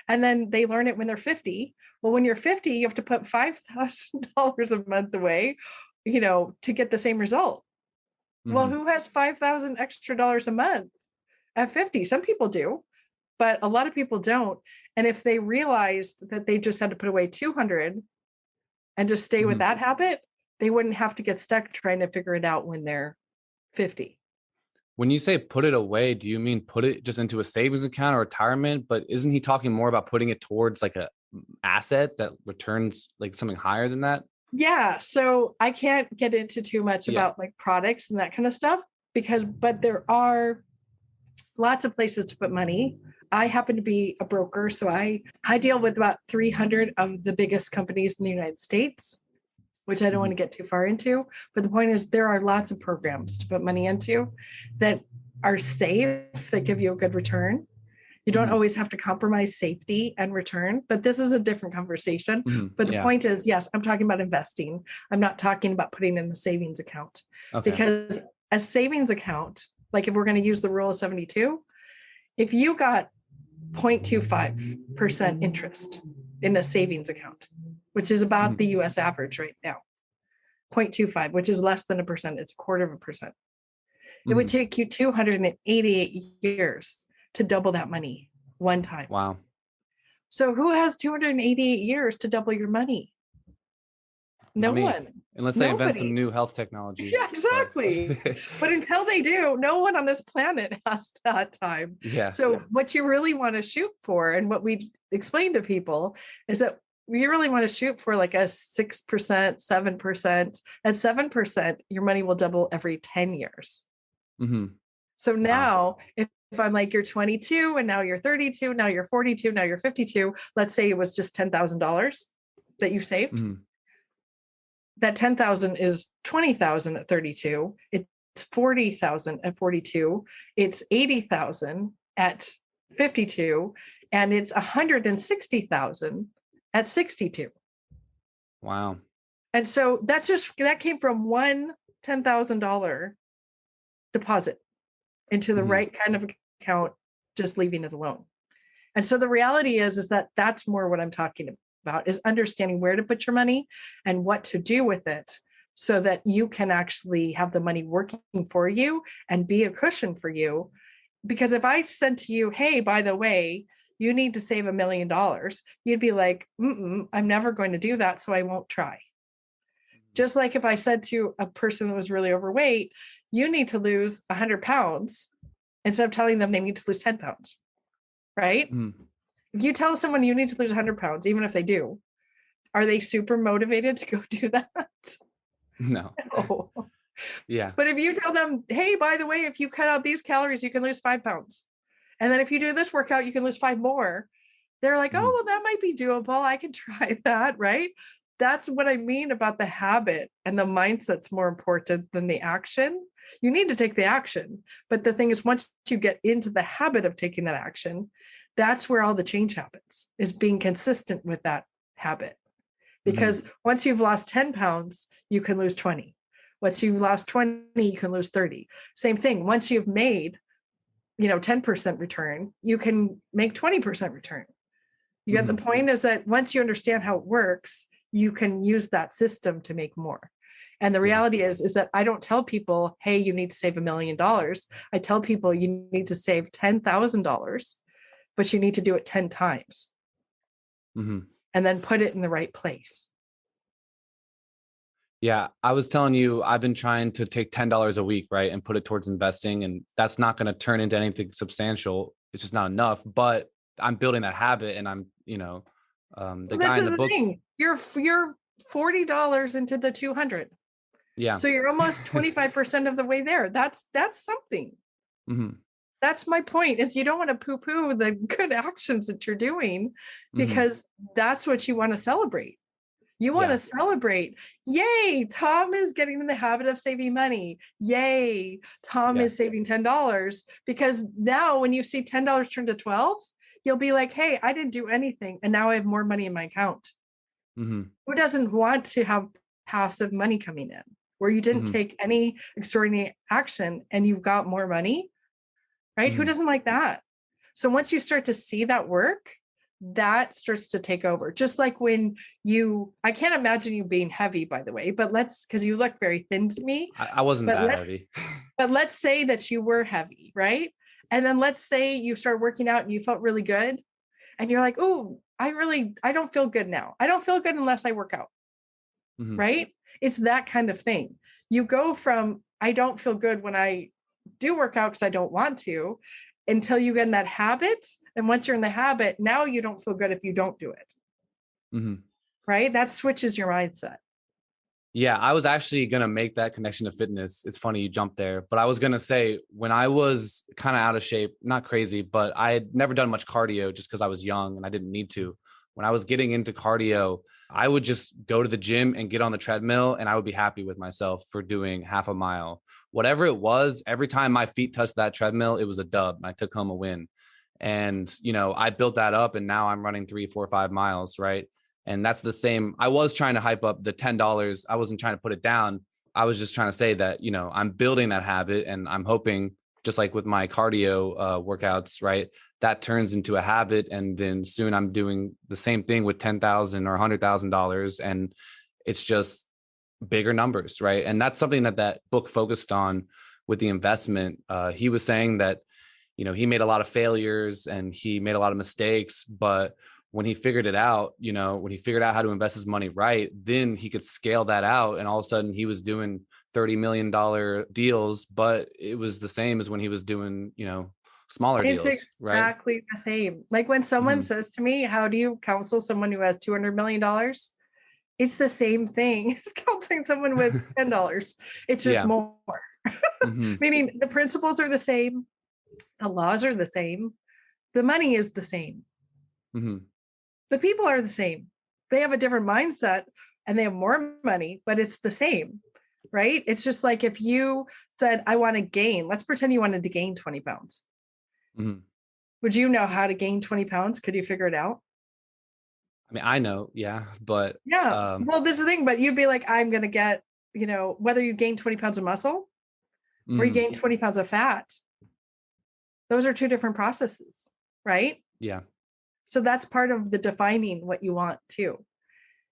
And then they learn it when they're 50. Well, when you're 50, you have to put $5,000 a month away, to get the same result. Well, who has $5,000 extra dollars a month at 50? Some people do, but a lot of people don't. And if they realized that they just had to put away 200 and just stay with that habit, they wouldn't have to get stuck trying to figure it out when they're 50. When you say put it away, do you mean put it just into a savings account or retirement? But isn't he talking more about putting it towards like a asset that returns like something higher than that? Yeah. So I can't get into too much about like products and that kind of stuff but there are lots of places to put money. I happen to be a broker, so I deal with about 300 of the biggest companies in the United States. which I don't want to get too far into. But the point is, there are lots of programs to put money into that are safe, that give you a good return. You don't always have to compromise safety and return, but this is a different conversation. But the point is, yes, I'm talking about investing. I'm not talking about putting in a savings account. Because a savings account, like if we're going to use the rule of 72, if you got 0.25% interest in a savings account, which is about the US average right now, 0.25, which is less than 1%, it's 1/4%. It would take you 288 years to double that money one time. Wow. So who has 288 years to double your money? No one. Unless they invent some new health technology. Yeah, exactly. But until they do, no one on this planet has that time. Yeah. So what you really want to shoot for, and what we explain to people, is that you really want to shoot for like a 6%, 7%. At 7%, your money will double every 10 years. So now, if I'm like, you're 22 and now you're 32, now you're 42, now you're 52, let's say it was just $10,000 that you saved. That 10,000 is 20,000 at 32. It's 40,000 at 42. It's 80,000 at 52, and it's 160,000 at 62. Wow. And so that came from one $10,000 deposit into the right kind of account, just leaving it alone. And so the reality is that that's more what I'm talking about, is understanding where to put your money and what to do with it, so that you can actually have the money working for you and be a cushion for you. Because if I said to you, hey, by the way, you need to save $1 million, you'd be like, I'm never going to do that, so I won't try. Just like if I said to a person that was really overweight, you need to lose 100 pounds, instead of telling them they need to lose 10 pounds, right? If you tell someone you need to lose 100 pounds, even if they do, are they super motivated to go do that? No. Yeah. But if you tell them, hey, by the way, if you cut out these calories, you can lose 5 pounds. And then if you do this workout, you can lose 5 more. They're like, oh, well, that might be doable. I can try that, right? That's what I mean about the habit, and the mindset's more important than the action. You need to take the action. But the thing is, once you get into the habit of taking that action, that's where all the change happens, is being consistent with that habit. Because once you've lost 10 pounds, you can lose 20. Once you've lost 20, you can lose 30. Same thing. Once you've made, 10% return, you can make 20% return. You get the point, is that once you understand how it works, you can use that system to make more. And the reality is that I don't tell people, hey, you need to save $1 million. I tell people you need to save $10,000, but you need to do it 10 times. And then put it in the right place. Yeah. I was telling you, I've been trying to take $10 a week, right, and put it towards investing. And that's not going to turn into anything substantial. It's just not enough. But I'm building that habit, and I'm, the guy in the book. Thing. You're $40 into the 200. Yeah. So you're almost 25% of the way there. That's something. That's my point, is you don't want to poo-poo the good actions that you're doing, because that's what you want to celebrate. You want to celebrate. Yay, Tom is getting in the habit of saving money. Yay, Tom is saving $10. Because now when you see $10 turn to 12, you'll be like, hey, I didn't do anything, and now I have more money in my account. Who doesn't want to have passive money coming in, where you didn't take any extraordinary action and you've got more money, right? Who doesn't like that? So once you start to see that work, that starts to take over. Just like when I can't imagine you being heavy, by the way, but because you look very thin to me. I wasn't that heavy. But let's say that you were heavy, right? And then let's say you start working out and you felt really good, and you're like, oh, I don't feel good now. I don't feel good unless I work out, right? It's that kind of thing. You go from, I don't feel good when I do work out because I don't want to, until you get in that habit. And once you're in the habit, now you don't feel good if you don't do it. Right? That switches your mindset. Yeah, I was actually going to make that connection to fitness. It's funny you jumped there, but I was going to say, when I was kind of out of shape, not crazy, but I had never done much cardio just because I was young and I didn't need to. when I was getting into cardio, I would just go to the gym and get on the treadmill and I would be happy with myself for doing half a mile. Whatever it was, every time my feet touched that treadmill, it was a dub. I took home a win. And, I built that up and now I'm running 3, 4, 5 miles. Right. And that's the same. I was trying to hype up the $10. I wasn't trying to put it down. I was just trying to say that, I'm building that habit and I'm hoping, just like with my cardio workouts, right, that turns into a habit. And then soon I'm doing the same thing with $10,000 or $100,000. And it's just bigger numbers, right? And that's something that book focused on with the investment. He was saying that, he made a lot of failures and he made a lot of mistakes, but when he figured it out, when he figured out how to invest his money right, then he could scale that out. And all of a sudden he was doing $30 million deals, but it was the same as when he was doing, smaller It's deals, right? exactly the same. Like when someone says to me, how do you counsel someone who has $200 million? It's the same thing as counseling someone with $10. It's just Yeah. more. Meaning the principles are the same. The laws are the same. The money is the same. The people are the same. They have a different mindset and they have more money, but it's the same, right? It's just like if you said, I want to gain, let's pretend you wanted to gain 20 pounds. Would you know how to gain 20 pounds? Could you figure it out? I mean, I know, yeah, but yeah. Well, this is the thing, but you'd be like, I'm going to get, whether you gain 20 pounds of muscle or you gain 20 pounds of fat, those are two different processes, right? Yeah. So that's part of the defining what you want too,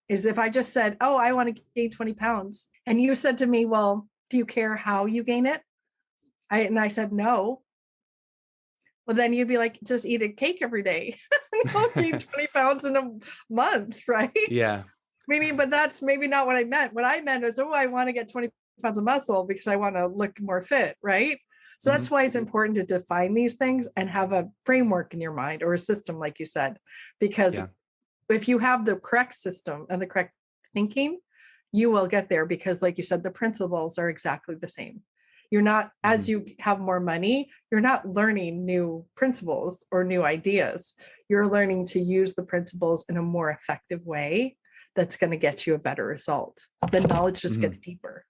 is if I just said, oh, I want to gain 20 pounds. And you said to me, well, do you care how you gain it? And I said, no. Well, then you'd be like, just eat a cake every day. You'll gain 20 pounds in a month, right? Yeah. Meaning, but that's maybe not what I meant. What I meant is, oh, I want to get 20 pounds of muscle because I want to look more fit, right? So that's why it's important to define these things and have a framework in your mind or a system, like you said, because if you have the correct system and the correct thinking, you will get there because, like you said, the principles are exactly the same. You're not, as you have more money, you're not learning new principles or new ideas. You're learning to use the principles in a more effective way that's going to get you a better result. The knowledge just gets deeper.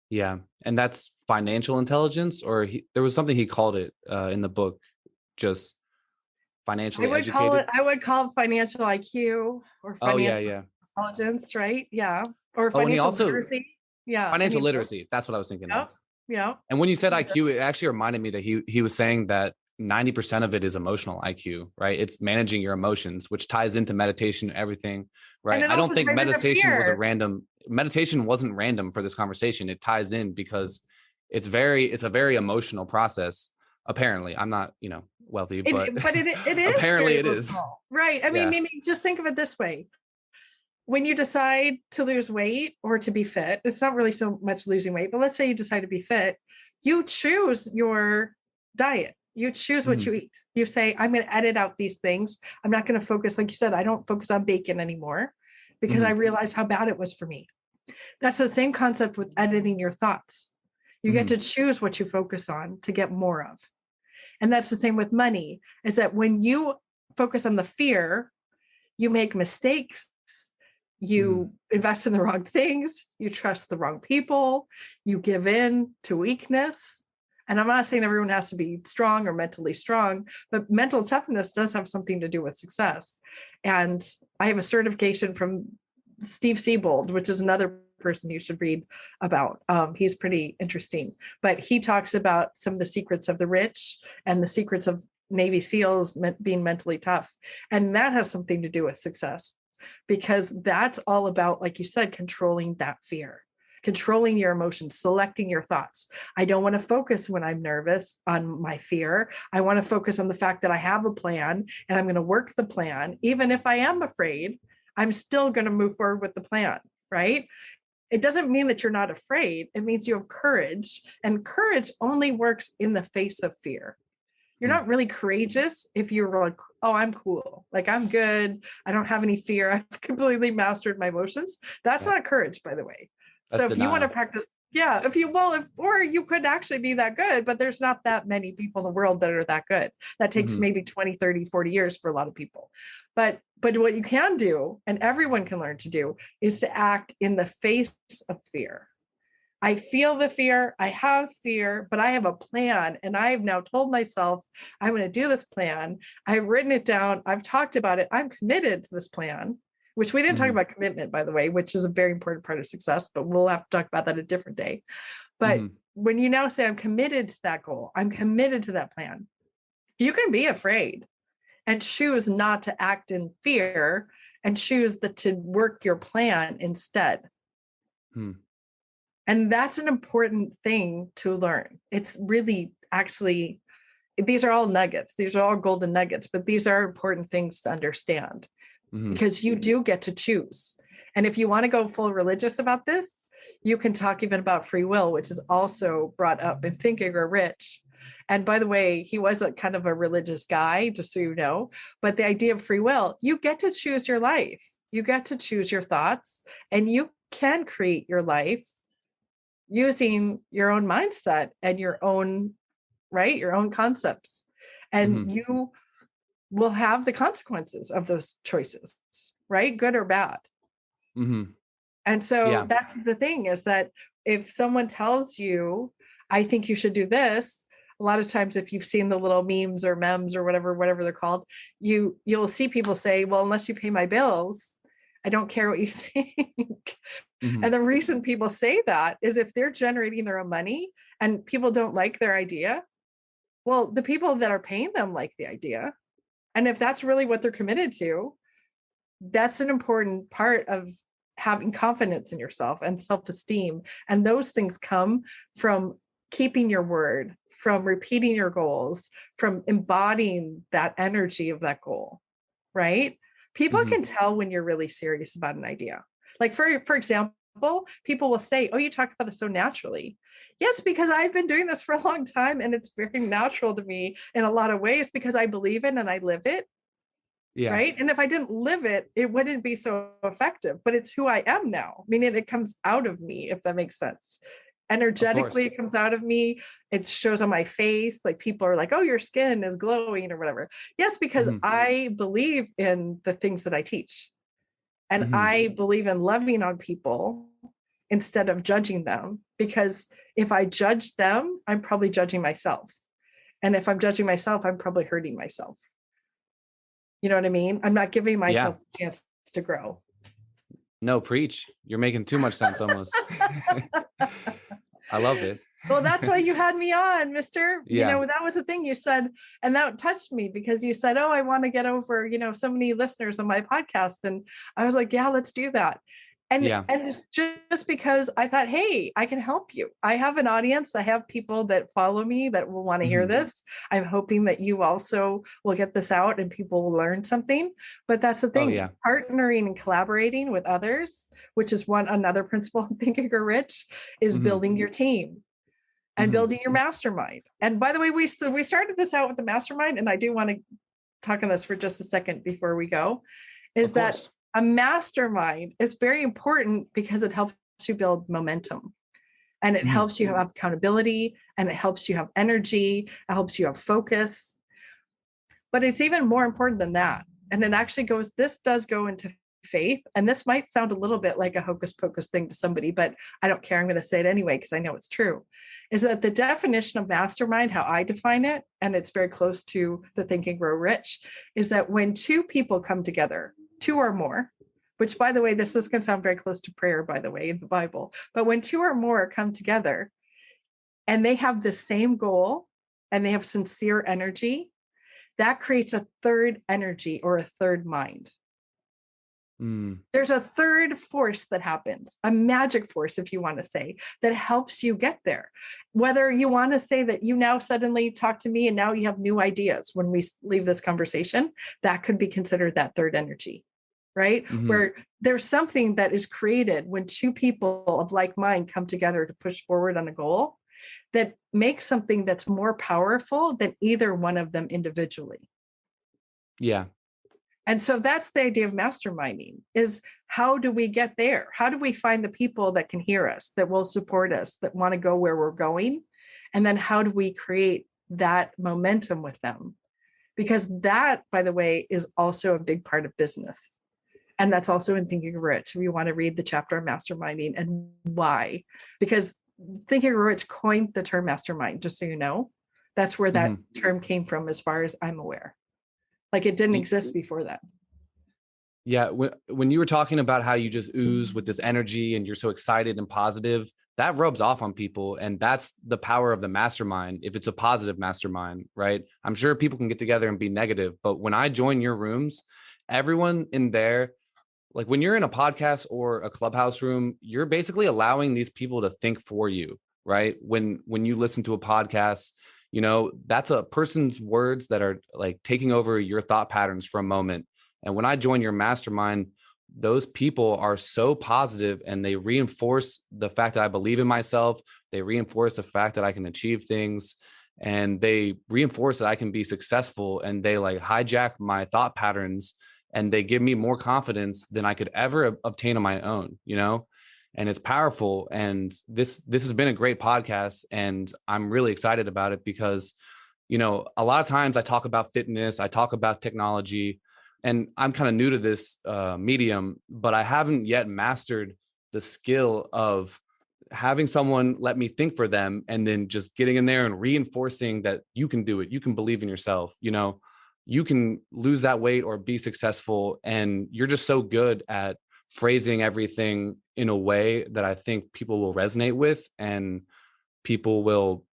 Yeah. And that's financial intelligence, or there was something he called it in the book, just financially educated. I would call it financial IQ or financial intelligence, right? Yeah. Or financial literacy. Yeah. Financial literacy. That's what I was thinking of. Yeah. And when you said IQ, it actually reminded me that he was saying that 90% of it is emotional IQ, right? It's managing your emotions, which ties into meditation, everything, right? I don't think meditation wasn't random for this conversation. It ties in because it's a very emotional process. Apparently, I'm not, wealthy, but it is apparently it is. Right. I mean, just think of it this way. When you decide to lose weight or to be fit, it's not really so much losing weight, but let's say you decide to be fit, you choose your diet. You choose what you eat. You say, I'm going to edit out these things. I'm not going to focus. Like you said, I don't focus on bacon anymore because I realized how bad it was for me. That's the same concept with editing your thoughts. You get to choose what you focus on to get more of. And that's the same with money, is that when you focus on the fear, you make mistakes. You invest in the wrong things. You trust the wrong people. You give in to weakness. And I'm not saying everyone has to be strong or mentally strong, but mental toughness does have something to do with success. And I have a certification from Steve Siebold, which is another person you should read about. He's pretty interesting, but he talks about some of the secrets of the rich and the secrets of Navy SEALs being mentally tough. And that has something to do with success, because that's all about, like you said, controlling that fear. Controlling your emotions, selecting your thoughts. I don't want to focus when I'm nervous on my fear. I want to focus on the fact that I have a plan and I'm going to work the plan. Even if I am afraid, I'm still going to move forward with the plan, right? It doesn't mean that you're not afraid. It means you have courage, and courage only works in the face of fear. You're not really courageous if you're like, oh, I'm cool. Like, I'm good. I don't have any fear. I've completely mastered my emotions. That's not courage, by the way. That's so if denial. you want to practice, or you could actually be that good, but there's not that many people in the world that are that good. That takes maybe 20, 30, 40 years for a lot of people. But But what you can do, and everyone can learn to do, is to act in the face of fear. I feel the fear, I have fear, but I have a plan. And I've now told myself, I'm going to do this plan. I've written it down. I've talked about it. I'm committed to this plan, which we didn't talk Mm-hmm. about commitment, by the way, which is a very important part of success, but we'll have to talk about that a different day. But Mm-hmm. when you now say, I'm committed to that goal, I'm committed to that plan, you can be afraid and choose not to act in fear and choose to work your plan instead. Hmm. And that's an important thing to learn. It's really actually, these are all nuggets. These are all golden nuggets, but these are important things to understand Mm-hmm. because you do get to choose. And if you want to go full religious about this, you can talk even about free will, which is also brought up in Think and Grow Rich. And by the way, he was a kind of a religious guy, just so you know. But the idea of free will, you get to choose your life. You get to choose your thoughts, and you can create your life using your own mindset and your own, right, your own concepts. Mm-hmm. And you will have the consequences of those choices, right? Good or bad. Mm-hmm. And so Yeah. that's the thing, is that if someone tells you, I think you should do this, a lot of times if you've seen the little memes or memes or whatever they're called, you'll see people say, well, unless you pay my bills, I don't care what you think. Mm-hmm. And the reason people say that is if they're generating their own money and people don't like their idea, well, the people that are paying them like the idea. And if that's really what they're committed to, that's an important part of having confidence in yourself and self-esteem. And those things come from keeping your word, from repeating your goals, from embodying that energy of that goal, right? People Mm-hmm. can tell when you're really serious about an idea. Like for example, people will say, oh, you talk about this so naturally. Yes, because I've been doing this for a long time and it's very natural to me in a lot of ways because I believe it and I live it. Yeah. Right. And if I didn't live it, it wouldn't be so effective, but it's who I am now, meaning it comes out of me, if that makes sense. Of Energetically, course. it comes out of me. It shows on my face. Like people are like, oh, your skin is glowing or whatever. Yes, because Mm-hmm. I believe in the things that I teach. And Mm-hmm. I believe in loving on people instead of judging them. Because if I judge them, I'm probably judging myself. And if I'm judging myself, I'm probably hurting myself. You know what I mean? I'm not giving Yeah. myself a chance to grow. No, preach. You're making too much sense almost. I love it. Well, that's why you had me on, mister. Yeah. That was the thing you said. And that touched me because you said, oh, I want to get over, so many listeners on my podcast. And I was like, yeah, let's do that. And Yeah. just because I thought, hey, I can help you. I have an audience. I have people that follow me that will want to hear Mm-hmm. this. I'm hoping that you also will get this out and people will learn something. But that's the Oh thing, yeah. partnering and collaborating with others, which is another principle in Think and Grow Rich, is Mm-hmm. building your team and Mm-hmm. building your mastermind. And by the way, we started this out with the mastermind, and I do want to talk on this for just a second before we go, is Of that course. a mastermind is very important because it helps you build momentum and it Mm-hmm. helps you have accountability and it helps you have energy, it helps you have focus. But it's even more important than that. And it actually this does go into faith. And this might sound a little bit like a hocus pocus thing to somebody, but I don't care. I'm going to say it anyway, because I know it's true. Is that the definition of mastermind, how I define it, and it's very close to the Think and Grow Rich, is that when two people come together, two or more, which by the way, this is going to sound very close to prayer, by the way, in the Bible, but when two or more come together and they have the same goal and they have sincere energy, that creates a third energy or a third mind. Mm. There's a third force that happens, a magic force, if you want to say, that helps you get there. Whether you want to say that you now suddenly talk to me and now you have new ideas when we leave this conversation, that could be considered that third energy, right? Mm-hmm. Where there's something that is created when two people of like mind come together to push forward on a goal that makes something that's more powerful than either one of them individually. Yeah. And so that's the idea of masterminding, is how do we get there? How do we find the people that can hear us, that will support us, that want to go where we're going? And then how do we create that momentum with them because that, by the way, is also a big part of business. And that's also in Think and Grow Rich. If you want to read the chapter on masterminding and why, because Think and Grow Rich coined the term mastermind, just so you know. That's where that term came from, as far as I'm aware. Like, it didn't exist before that. Yeah. When you were talking about how you just ooze with this energy and you're so excited and positive, that rubs off on people. And that's the power of the mastermind. If it's a positive mastermind, right? I'm sure people can get together and be negative, but when I join your rooms, everyone in there, like when you're in a podcast or a clubhouse room, you're basically allowing these people to think for you, right? When you listen to a podcast, that's a person's words that are like taking over your thought patterns for a moment. And when I join your mastermind, those people are so positive and they reinforce the fact that I believe in myself. They reinforce the fact that I can achieve things, and they reinforce that I can be successful, and they like hijack my thought patterns, and they give me more confidence than I could ever obtain on my own, and it's powerful. And this has been a great podcast, and I'm really excited about it because, a lot of times I talk about fitness, I talk about technology, and I'm kind of new to this medium, but I haven't yet mastered the skill of having someone let me think for them and then just getting in there and reinforcing that you can do it. You can believe in yourself. You can lose that weight or be successful. And you're just so good at phrasing everything in a way that I think people will resonate with, and people will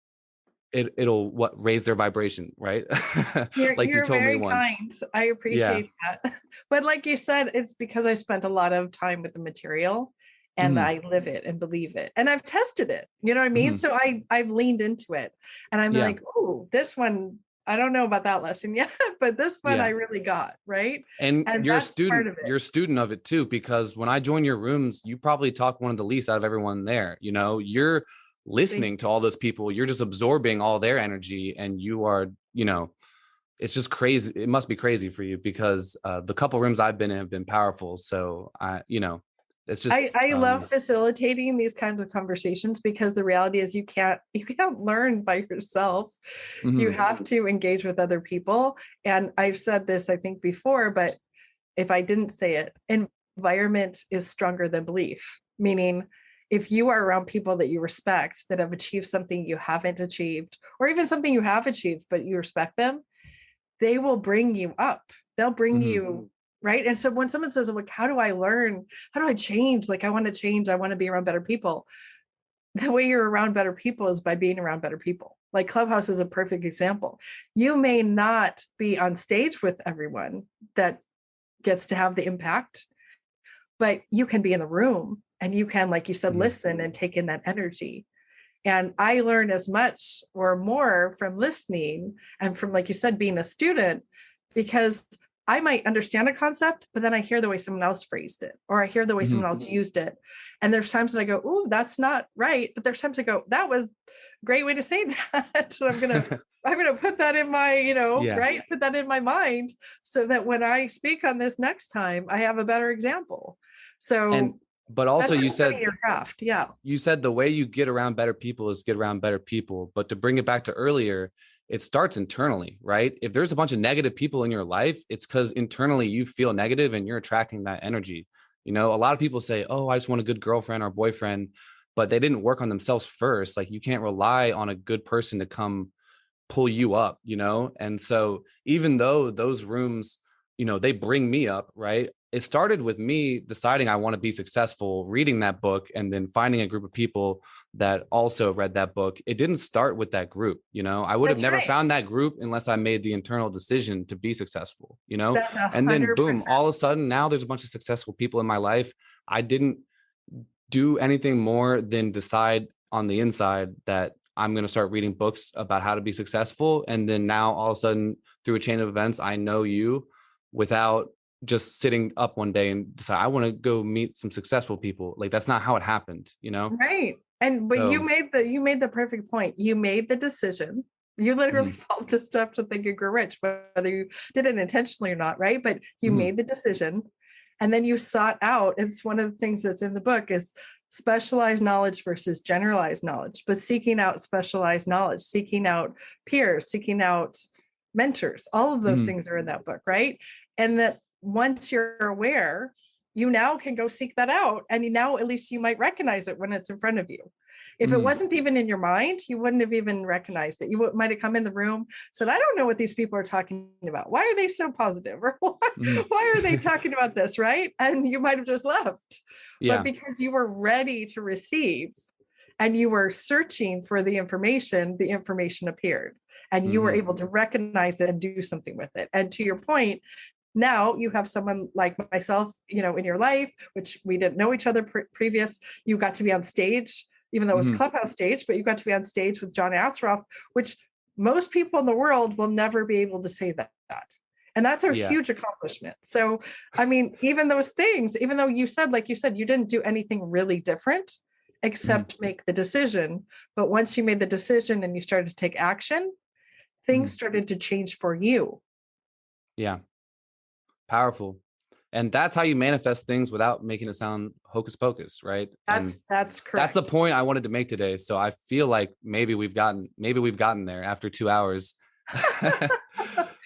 it'll raise their vibration, right? Like you You're told me very once. kind. I Yeah. appreciate that. But like you said, it's because I spent a lot of time with the material, and Mm-hmm. I live it and believe it. And I've tested it. You know what I mean? Mm-hmm. So I've leaned into it, and I'm Yeah. like, oh, this one, I don't know about that lesson yet, but this one I Yeah. really got, right? And And you're a that's part student, of it. you're a student of it too, because when I join your rooms, you probably talk one of the least out of everyone there. You're listening to all those people, you're just absorbing all their energy, and you are, it's just crazy. It must be crazy for you because the couple rooms I've been in have been powerful. So it's just I love facilitating these kinds of conversations, because the reality is you can't learn by yourself. You mhm, have to engage with other people. And I've said this, I think, before, but if I didn't say it, environment is stronger than belief. Meaning, if you are around people that you respect, that have achieved something you haven't achieved, or even something you have achieved, but you respect them, they will bring you up. They'll bring mhm, you right. And so when someone says, like, how do I learn? How do I change? Like, I want to change. I want to be around better people. The way you're around better people is by being around better people. Like, Clubhouse is a perfect example. You may not be on stage with everyone that gets to have the impact, but you can be in the room, and you can, like you said, mhm, listen and take in that energy. And I learn as much or more from listening and from, like you said, being a student, because I might understand a concept, but then I hear the way someone else phrased it, or I hear the way mhm. someone else used it. And there's times that I go, "Ooh, that's not right." But there's times I go, "That was a great way to say that." So I'm gonna put that in my, Yeah. right, put that in my mind, so that when I speak on this next time, I have a better example. And So but also that's just studying your craft. Yeah. you said the way you get around better people is get around better people. But to bring it back to earlier, it starts internally, right? If there's a bunch of negative people in your life, it's because internally you feel negative and you're attracting that energy. A lot of people say, oh, I just want a good girlfriend or boyfriend, but they didn't work on themselves first. Like, you can't rely on a good person to come pull you up, And so even though those rooms, they bring me up, right? It started with me deciding I want to be successful, reading that book, and then finding a group of people that also read that book. It didn't start with that group. I would have That's never right. found that group unless I made the internal decision to be successful. That's a And then hundred boom, percent. all of a sudden now there's a bunch of successful people in my life. I didn't do anything more than decide on the inside that I'm going to start reading books about how to be successful. And then now all of a sudden, through a chain of events, I know you without just sitting up one day and decide, I want to go meet some successful people. Like, that's not how it happened. Right. But So, you made the perfect point. You made the decision. You literally mhm, followed the steps to Think and Grow Rich, whether you did it intentionally or not, right? But you mhm, made the decision, and then you sought out. It's one of the things that's in the book is specialized knowledge versus generalized knowledge, but seeking out specialized knowledge, seeking out peers, seeking out mentors. All of those Mhm. things are in that book, right? And that once you're aware, you now can go seek that out. And now at least you might recognize it when it's in front of you. If it Mhm. wasn't even in your mind, you wouldn't have even recognized it. You might have come in the room, said, I don't know what these people are talking about. Why are they so positive? Or Mhm. why are they talking about this? Right. And you might have just left. But Yeah. because you were ready to receive and you were searching for the information appeared and you were Mhm. able to recognize it and do something with it. And to your point, now you have someone like myself, in your life, which we didn't know each other previous. You got to be on stage, even though it was Mhm. Clubhouse stage, but you got to be on stage with John Assaraf, which most people in the world will never be able to say that. And that's a Yeah. huge accomplishment. So, I mean, even those things, even though you said, like you said, you didn't do anything really different Mhm. except make the decision. But once you made the decision and you started to take action, things Mhm. started to change for you. Yeah. Powerful. And that's how you manifest things without making it sound hocus pocus, right? And That's that's the correct. point I wanted to make today. So I feel like maybe we've gotten there after 2 hours.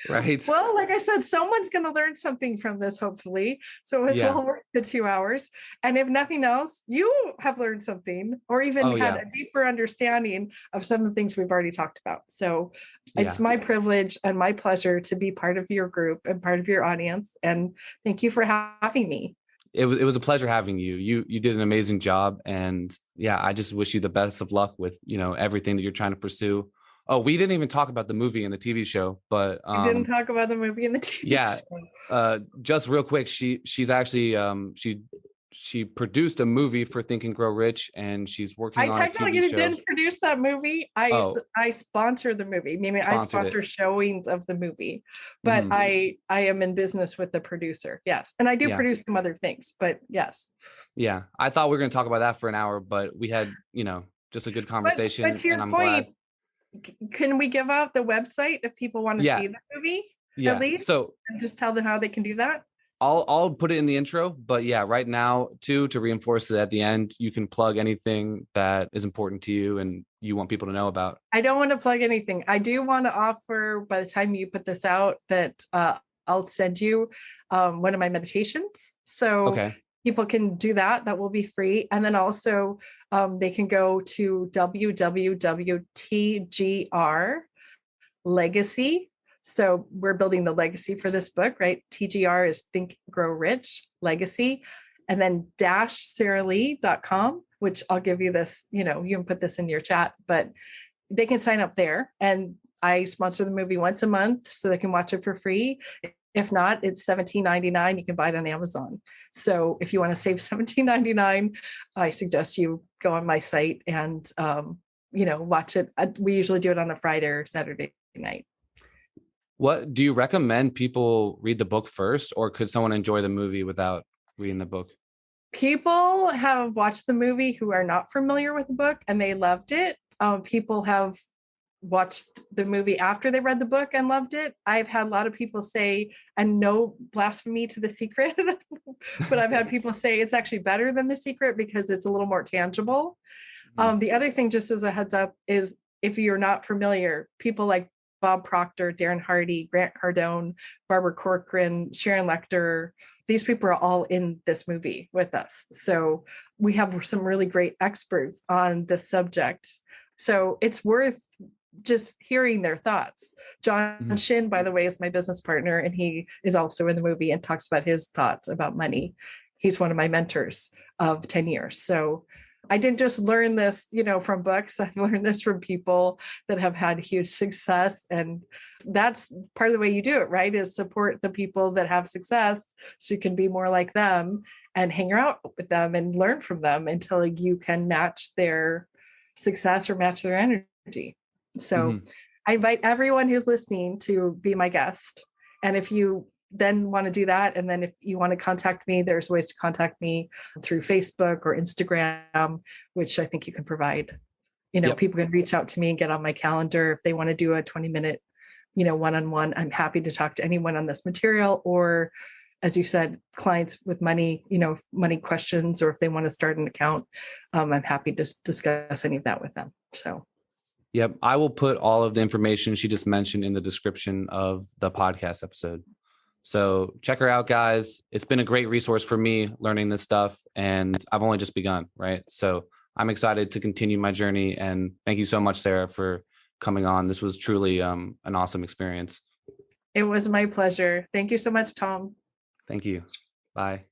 Right? Well, like I said, someone's going to learn something from this, hopefully. So it was Yeah. well worth the 2 hours. And if nothing else, you have learned something or even Oh had yeah. a deeper understanding of some of the things we've already talked about. So it's Yeah. my privilege and my pleasure to be part of your group and part of your audience. And thank you for having me. It was a pleasure having you. You did an amazing job, and yeah, I just wish you the best of luck with everything that you're trying to pursue. Oh, we didn't even talk about the movie and the TV show, but We didn't talk about the movie and the TV yeah, show. just real quick, she's actually she produced a movie for Think and Grow Rich, and she's working I on a TV technically show. didn't produce that movie. Oh, I sponsor the movie, meaning I sponsored it. sponsor showings of the movie. But Hmm. I am in business with the producer. Yes. And I do Yeah, produce some other things, but yes. yeah. I thought we were going to talk about that for an hour, but we had just a good But conversation, to and your I'm glad. point, can we give out the website if people want to Yeah, see the movie at yeah. least So and just tell them how they can do that? I'll put it in the intro, but yeah, right now too, to reinforce it at the end, you can plug anything that is important to you and you want people to know about. I don't want to plug anything. I do want to offer by the time you put this out that I'll send you one of my meditations. So Okay. people can do that. That will be free. And then also they can go to www.tgr legacy. So we're building the legacy for this book, right? TGR is Think Grow Rich Legacy. And then -saralee.com, which I'll give you this, you can put this in your chat, but they can sign up there. And I sponsor the movie once a month so they can watch it for free. If not, it's $17.99. You can buy it on Amazon. So if you want to save $17.99, I suggest you go on my site and watch it. We usually do it on a Friday or Saturday night. What do you recommend people read the book first, or could someone enjoy the movie without reading the book? People have watched the movie who are not familiar with the book and they loved it. People have watched the movie after they read the book and loved it. I've had a lot of people say, and no blasphemy to The Secret, but I've had people say it's actually better than The Secret because it's a little more tangible. Mhm. The other thing, just as a heads up, is if you're not familiar, people like Bob Proctor, Darren Hardy, Grant Cardone, Barbara Corcoran, Sharon Lecter, these people are all in this movie with us. So we have some really great experts on this subject. So it's worth just hearing their thoughts. John Mhm. Shin, by the way, is my business partner, and he is also in the movie and talks about his thoughts about money. He's one of my mentors of 10 years. So I didn't just learn this, from books. I've learned this from people that have had huge success. And that's part of the way you do it, right? Is support the people that have success so you can be more like them and hang out with them and learn from them until you can match their success or match their energy. So Mhm. I invite everyone who's listening to be my guest. And if you then want to do that, and then if you want to contact me, there's ways to contact me through Facebook or Instagram, which I think you can provide. Yep. People can reach out to me and get on my calendar if they want to do a 20-minute, one-on-one. I'm happy to talk to anyone on this material, or as you said, clients with money, money questions, or if they want to start an account, I'm happy to discuss any of that with them. So Yep. I will put all of the information she just mentioned in the description of the podcast episode. So check her out, guys. It's been a great resource for me learning this stuff, and I've only just begun, right? So I'm excited to continue my journey. And thank you so much, Sarah, for coming on. This was truly an awesome experience. It was my pleasure. Thank you so much, Tom. Thank you. Bye.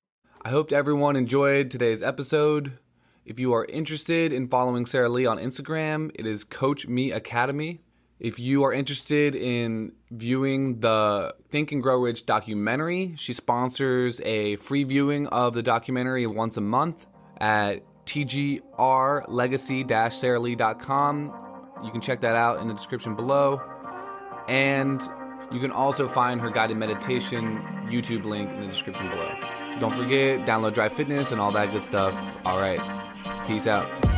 I hope everyone enjoyed today's episode. If you are interested in following Sarah Lee on Instagram, it is Coachme Academy. If you are interested in viewing the Think and Grow Rich documentary, she sponsors a free viewing of the documentary once a month at tgrlegacy-saralee.com. You can check that out in the description below. And you can also find her guided meditation YouTube link in the description below. Don't forget, download Drive Fitness and all that good stuff. All right. Peace out.